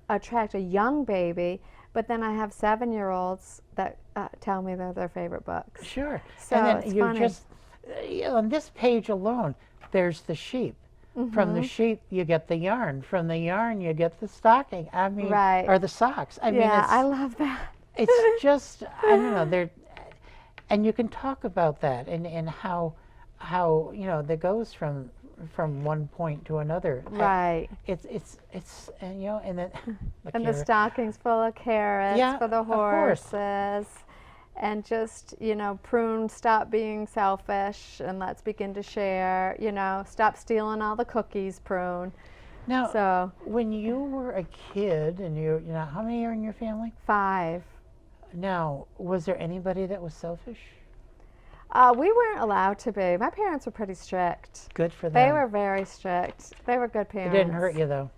S3: attract a young baby, but then I have 7-year-olds that tell me they're their favorite books.
S2: Sure.
S3: So
S2: and then
S3: it's
S2: you
S3: funny.
S2: just on this page alone, there's the sheep. From the sheep, you get the yarn. From the yarn, you get the stocking. I mean,
S3: Right.
S2: or the socks. I mean,
S3: Yeah,
S2: it's,
S3: I love that.
S2: it's just I don't know. And you can talk about that and how that goes from one point to another.
S3: Right.
S2: It's and and then
S3: And the stockings full of carrots
S2: Yeah,
S3: for the
S2: of course.
S3: horses. And just, Prune, stop being selfish and let's begin to share. Stop stealing all the cookies, Prune.
S2: Now,
S3: So,
S2: when you were a kid, and how many are in your family?
S3: 5.
S2: Now, was there anybody that was selfish?
S3: We weren't allowed to be. My parents were pretty strict.
S2: Good for them.
S3: They were very strict. They were good
S2: It
S3: parents.
S2: didn't hurt you though.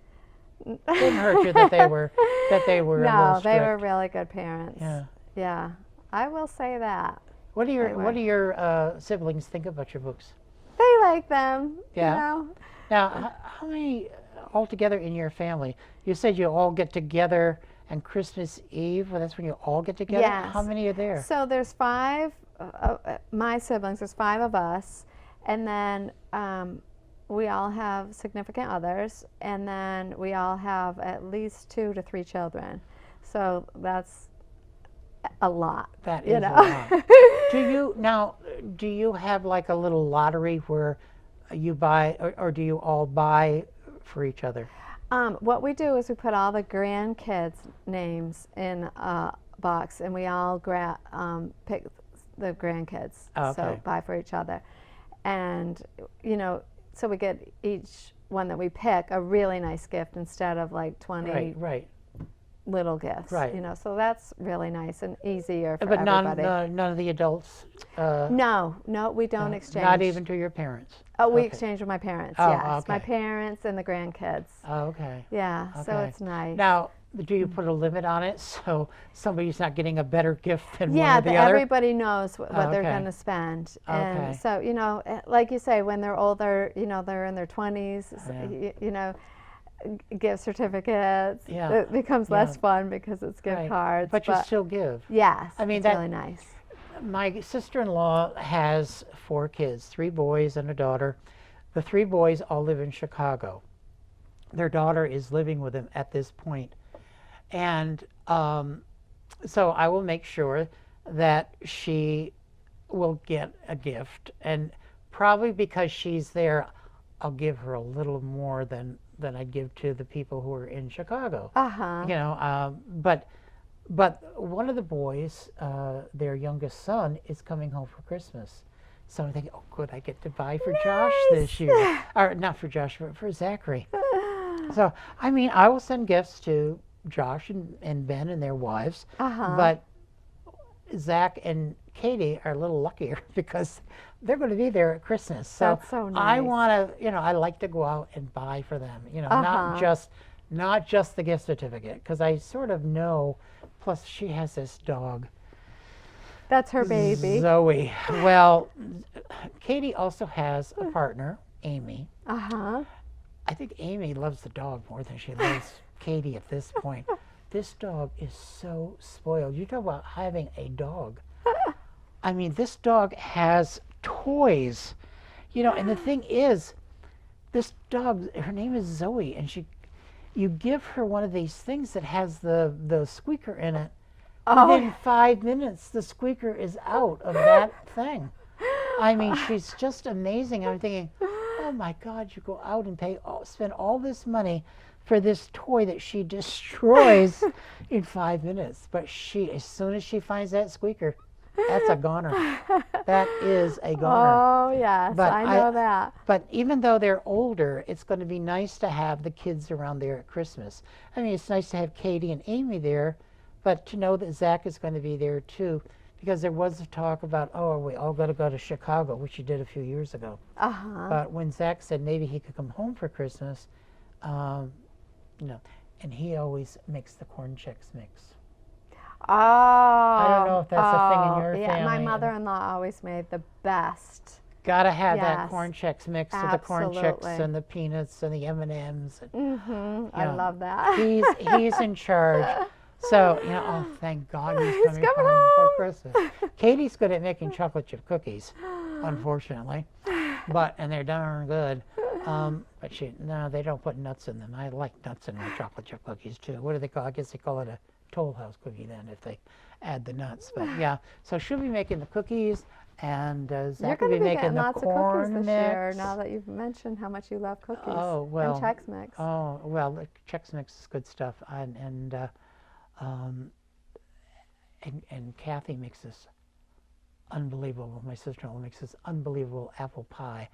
S2: It didn't hurt you that they were a little
S3: No, they
S2: strict.
S3: were really good parents.
S2: Yeah.
S3: Yeah, I will say that.
S2: What do
S3: They were.
S2: your siblings think about your books?
S3: They like them.
S2: Yeah. Now, how many altogether in your family? You said you all get together on Christmas Eve. Well, that's when you all get together.
S3: Yes.
S2: How many are there?
S3: So there's 5, my siblings, there's 5 of us, and then we all have significant others, and then we all have at least 2 to 3 children. So that's a lot.
S2: That
S3: you
S2: is
S3: know.
S2: a lot. Do you have like a little lottery where you buy, or do you all buy for each other?
S3: What we do is we put all the grandkids' names in a box, and we all pick the grandkids.
S2: Okay.
S3: So buy for each other, and so we get each one that we pick a really nice gift instead of like 20
S2: Right.
S3: little gifts.
S2: Right.
S3: So that's really nice and easier for
S2: But
S3: everybody.
S2: none of the adults.
S3: No, we don't exchange.
S2: Not even to your parents.
S3: Oh, we
S2: Okay.
S3: exchange with my parents.
S2: Oh,
S3: Yes, my
S2: okay.
S3: parents and the grandkids.
S2: Oh, okay.
S3: Yeah, so
S2: Okay.
S3: it's nice.
S2: Now, do you put a limit on it so somebody's not getting a better gift than
S3: Yeah,
S2: one or the other?
S3: everybody knows what they're
S2: Okay.
S3: going to spend.
S2: Okay.
S3: And so, like you say, when they're older, they're in their 20s, gift certificates.
S2: Yeah.
S3: It becomes
S2: Yeah.
S3: less fun because it's gift
S2: Right.
S3: cards.
S2: But you still give.
S3: yes,
S2: I mean,
S3: it's
S2: that-
S3: really nice.
S2: My sister-in-law has 4 kids, 3 boys and a daughter. The 3 boys all live in Chicago. Their daughter is living with them at this point. And so I will make sure that she will get a gift. And probably because she's there, I'll give her a little more than I'd give to the people who are in Chicago.
S3: Uh-huh.
S2: But one of the boys, their youngest son, is coming home for Christmas. So I'm thinking, oh, good, I get to buy for Josh this year. Or not for Josh, but for Zachary. So, I mean, I will send gifts to Josh and Ben and their wives.
S3: Uh-huh.
S2: But Zach and Katie are a little luckier because they're going to be there at Christmas. So,
S3: That's so
S2: I
S3: nice.
S2: want to, I like to go out and buy for them.
S3: Uh-huh.
S2: Not just the gift certificate, because I sort of know. Plus, she has this dog,
S3: That's her baby.
S2: Zoe. Well, Katie also has a partner, Amy.
S3: Uh-huh.
S2: I think Amy loves the dog more than she loves Katie at this point. This dog is so spoiled. You talk about having a dog. I mean, this dog has toys, and the thing is, this dog, her name is Zoe, and you give her one of these things that has the squeaker in it.
S3: Oh.
S2: Within 5 minutes, the squeaker is out of that thing. I mean, she's just amazing. I'm thinking, oh my God, you go out and spend all this money for this toy that she destroys in 5 minutes. But as soon as she finds that squeaker, that's a goner. That is a goner.
S3: Oh, yes,
S2: But
S3: I know that.
S2: But even though they're older, it's going to be nice to have the kids around there at Christmas. I mean, it's nice to have Katie and Amy there, but to know that Zach is going to be there too, because there was a talk about, are we all going to go to Chicago, which he did a few years ago.
S3: Uh-huh.
S2: But when Zach said maybe he could come home for Christmas, and he always makes the corn checks mix.
S3: I
S2: don't know if that's a thing in your
S3: yeah, my
S2: family.
S3: mother-in-law always made the best.
S2: Gotta have that
S3: Yes.
S2: corn Chex mix with the corn Chex
S3: Absolutely.
S2: and the peanuts and the M&Ms.
S3: I
S2: Yeah.
S3: love that.
S2: He's in charge. So, oh, thank God he's coming
S3: coming
S2: home before
S3: home.
S2: Christmas. Katie's good at making chocolate chip cookies, unfortunately. And they're darn good. But no, they don't put nuts in them. I like nuts in my chocolate chip cookies too. What do they call? I guess they call it a Toll House cookie then if they add the nuts. But yeah, so she'll be making the cookies, and
S3: You're
S2: Zach
S3: going
S2: will
S3: to
S2: be
S3: be
S2: making
S3: getting
S2: the
S3: lots of cookies
S2: corn
S3: this
S2: mix.
S3: year, now that you've mentioned how much you love cookies
S2: Oh, well.
S3: and Chex Mix.
S2: Oh, well, the Chex Mix is good stuff. And Kathy makes this unbelievable, my sister-in-law makes this unbelievable apple pie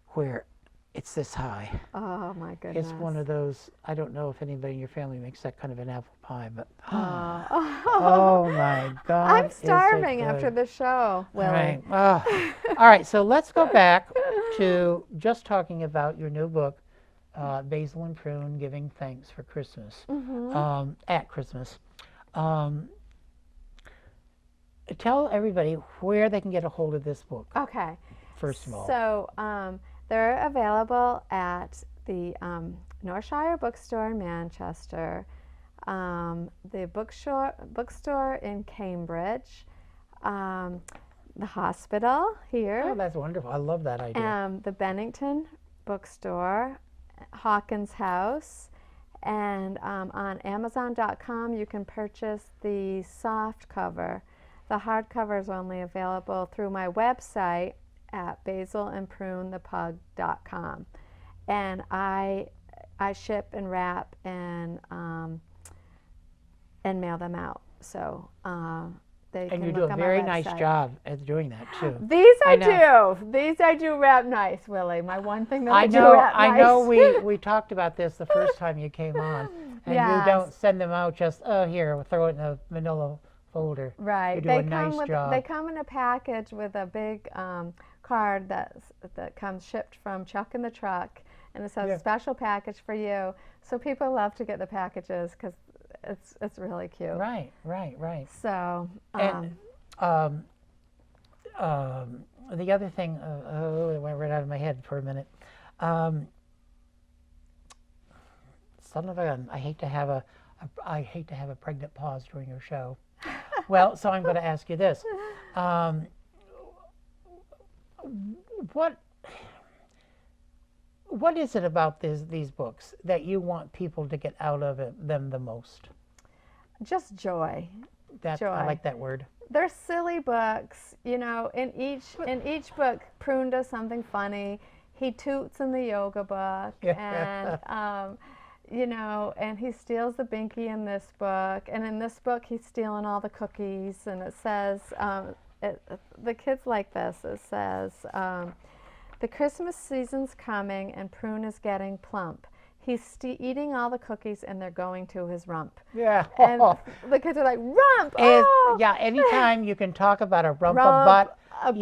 S2: where it's this high.
S3: Oh, my goodness.
S2: It's one of those, I don't know if anybody in your family makes that kind of an apple pie, but oh my God.
S3: I'm
S2: is it
S3: starving
S2: good.
S3: after the show, Willy.
S2: All right. All right, so let's go back to just talking about your new book, Basil and Prune, Giving Thanks for Christmas, at Christmas. Tell everybody where they can get a hold of this book,
S3: Okay.
S2: first of all.
S3: So they're available at the Northshire Bookstore in Manchester, the bookstore in Cambridge, the hospital here,
S2: Oh, that's wonderful. I love that idea.
S3: the Bennington Bookstore, Hawkins House, and on Amazon.com you can purchase the soft cover. The hardcover is only available through my website at basilandprunethepug.com, and I ship and wrap and mail them out. So they can
S2: And you do
S3: look
S2: a
S3: on my
S2: very nice
S3: website.
S2: job at doing that too.
S3: These I
S2: know.
S3: do. These I do wrap nice, Willy. My one thing that I,
S2: I
S3: do
S2: know.
S3: wrap nice.
S2: I know. We talked about this the first time you came on, and
S3: Yes.
S2: you don't send them out just here. We'll throw it in a manila folder.
S3: Right.
S2: You do
S3: They
S2: a nice
S3: come with
S2: job.
S3: they come in a package with a big card that comes shipped from Chuck in the Truck, and it says
S2: Yeah.
S3: special package for you. So people love to get the packages because it's really cute.
S2: Right.
S3: So
S2: And the other thing, it went right out of my head for a minute. Son of a gun! I hate to have a pregnant pause during your show. Well, so I'm going to ask you this: what is it about these books that you want people to get out of them the most?
S3: just joy.
S2: I
S3: Joy.
S2: like that word.
S3: They're silly books, you know. In each book, Prune does something funny. He toots in the yoga book, and you know, and he steals the binky in this book. And in this book, he's stealing all the cookies. And it says, the kids like this. It says, the Christmas season's coming, and Prune is getting plump. He's eating all the cookies, and they're going to his rump.
S2: Yeah.
S3: And the kids are like, rump!
S2: Is-
S3: Oh!
S2: yeah, anytime you can talk about a rump, a
S3: Rump,
S2: butt,
S3: a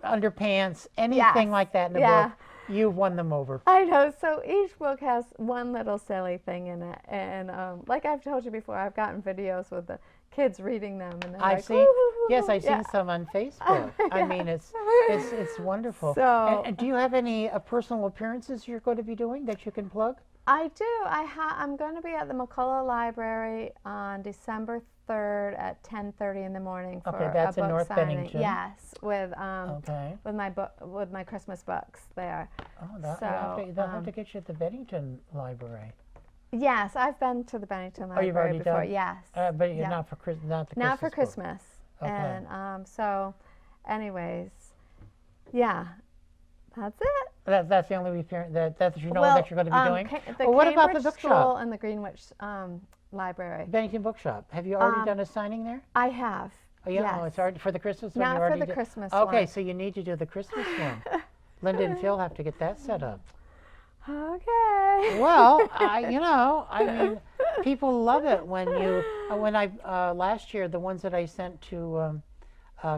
S2: underpants, anything
S3: Yes,
S2: like that in the
S3: yeah.
S2: book, you've won them over.
S3: I know. So each book has one little silly thing in it, and like I've told you before, I've gotten videos with the kids reading them, and they're
S2: I've
S3: like,
S2: seen,
S3: "Ooh."
S2: yes, I've
S3: Yeah.
S2: seen some on Facebook. I mean, it's wonderful.
S3: So-
S2: and do you have any personal appearances you're going to be doing that you can plug?
S3: I do. I'm going to be at the McCullough Library on December 3rd at 10:30 in the morning for
S2: Okay, that's
S3: a
S2: in
S3: book
S2: North
S3: signing.
S2: Bennington.
S3: Yes, with
S2: Okay.
S3: with my Christmas books there.
S2: Oh, they'll have to get you at the Bennington Library.
S3: Yes, I've been to the Bennington Library
S2: you've already
S3: before.
S2: done?
S3: Yes.
S2: But you're
S3: Yeah.
S2: not for Christmas.
S3: Not for
S2: book.
S3: Christmas.
S2: Okay.
S3: And so, anyways, yeah, that's it.
S2: That's the only appearance that you know
S3: Well,
S2: that you're going to be doing.
S3: The
S2: Well, what about the
S3: Cambridge
S2: bookshop?
S3: School and the Greenwich Library.
S2: Bennington Bookshop. Have you already done a signing there?
S3: I have.
S2: Oh yeah,
S3: Yes.
S2: oh, it's already for the Christmas one.
S3: Not
S2: you
S3: for
S2: already
S3: the
S2: did?
S3: Christmas
S2: Okay,
S3: one.
S2: so you need to do the Christmas one. Linda and Phil have to get that set up.
S3: Okay.
S2: Well, I mean, people love it when last year the ones that I sent to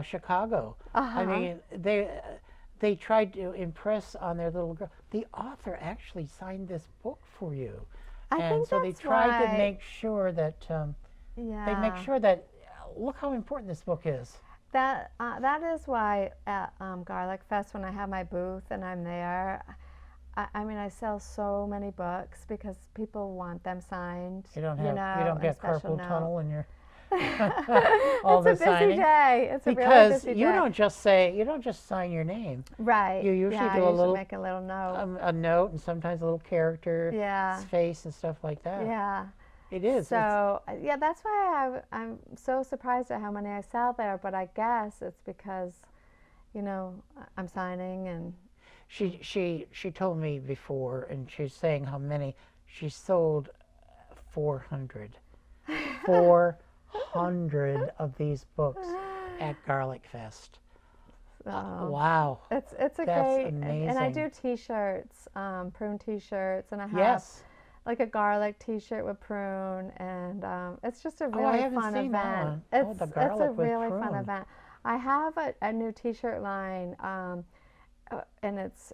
S2: Chicago. I mean, they tried to impress on their little girl. The author actually signed this book for you,
S3: I
S2: and
S3: think
S2: so they
S3: that's
S2: tried to
S3: right.
S2: make sure that
S3: Yeah.
S2: they make sure that look how important this book is.
S3: That is why at Garlic Fest, when I have my booth and I'm there, I mean, I sell so many books because people want them signed.
S2: You don't
S3: and
S2: get
S3: special
S2: carpal
S3: note.
S2: tunnel in your
S3: It's a busy day. It's a really
S2: because
S3: busy day.
S2: you don't just sign your name.
S3: Right.
S2: You usually
S3: yeah,
S2: do
S3: I
S2: a little
S3: make a little note.
S2: a note and sometimes a little character,
S3: Yeah.
S2: face and stuff like that.
S3: Yeah.
S2: It is.
S3: So yeah, that's why I'm so surprised at how many I sell there. But I guess it's because, I'm signing and.
S2: She told me before, and she's saying how many she sold. 400 of these books at Garlic Fest. Wow.
S3: It's a
S2: That's
S3: great,
S2: amazing.
S3: and I do T-shirts, Prune T-shirts, and I have
S2: Yes.
S3: like a garlic T-shirt with Prune, and it's just a really
S2: I haven't
S3: fun
S2: seen that
S3: event.
S2: one. Oh,
S3: It's
S2: the
S3: it's a
S2: garlic with
S3: really fun
S2: Prune.
S3: event. I have a new T-shirt line, and it's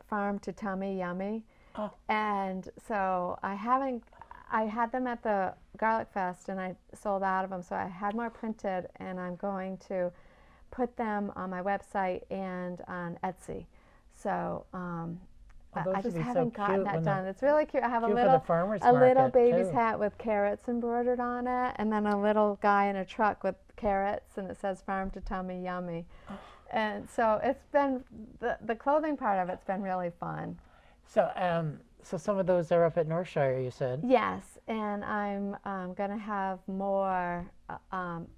S3: Farm to Tummy Yummy, and so I had them at the Garlic Fest and I sold out of them, so I had more printed, and I'm going to put them on my website and on Etsy. So I just haven't gotten that done. It's really cute. I have a little baby's
S2: too.
S3: hat with carrots embroidered on it, and then a little guy in a truck with carrots, and it says Farm to Tummy Yummy. And so it's been the clothing part of it's been really fun.
S2: So some of those are up at Northshire, you said.
S3: Yes, and I'm gonna have more.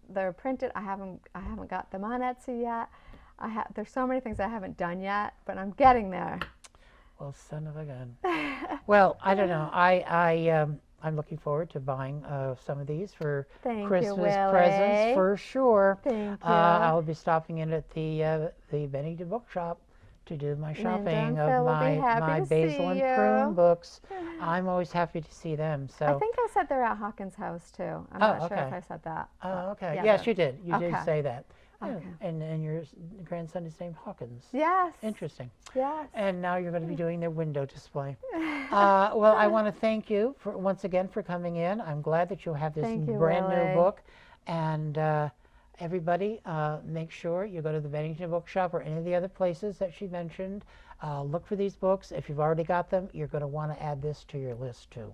S3: They're printed. I haven't got them on Etsy yet. There's so many things I haven't done yet, but I'm getting there.
S2: Well, son of a gun. Well, I don't know. I'm looking forward to buying some of these for Christmas presents for sure.
S3: Thank you.
S2: I'll be stopping in at the Bennington Bookshop to do my shopping of my Basil and Prune books. I'm always happy to see them. So
S3: I think I said they're at Hawkins' house too. I'm not sure if I said that.
S2: Oh, okay.
S3: Yeah,
S2: Yes, you did. You did
S3: Okay.
S2: say that.
S3: Okay.
S2: And your grandson is named Hawkins.
S3: Yes.
S2: Interesting.
S3: Yes.
S2: And now you're going to be doing their window display. Well, I want to thank you once again for coming in. I'm glad that you have this brand new
S3: Willy.
S2: book. And everybody, make sure you go to the Bennington Bookshop or any of the other places that she mentioned. Look for these books. If you've already got them, you're going to want to add this to your list too.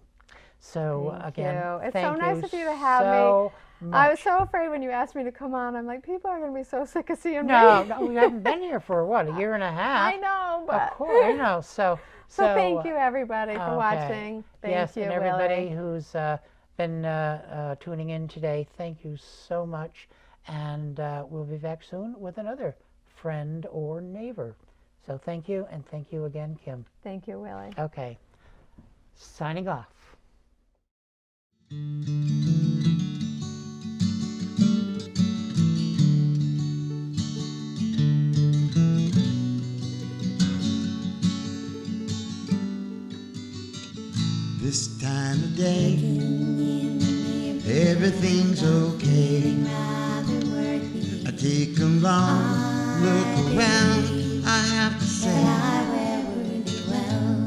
S2: So again,
S3: it's
S2: thank
S3: so nice
S2: you
S3: of you to have
S2: so
S3: me.
S2: much.
S3: I was so afraid when you asked me to come on. I'm like, people are going to be so sick of seeing me.
S2: No, we haven't been here for what, a year and a half?
S3: I know, but
S2: Of course, I know. So
S3: thank you everybody for watching.
S2: Yes,
S3: Thank you,
S2: and everybody
S3: Willy.
S2: who's been tuning in today, thank you so much. And we'll be back soon with another friend or neighbor. So thank you, and thank you again, Kim.
S3: Thank you, Willy.
S2: Okay, signing off.
S1: This time of day, everything's okay. I take a long look around, I have to say,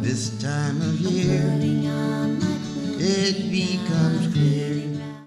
S1: this time of year, it becomes clear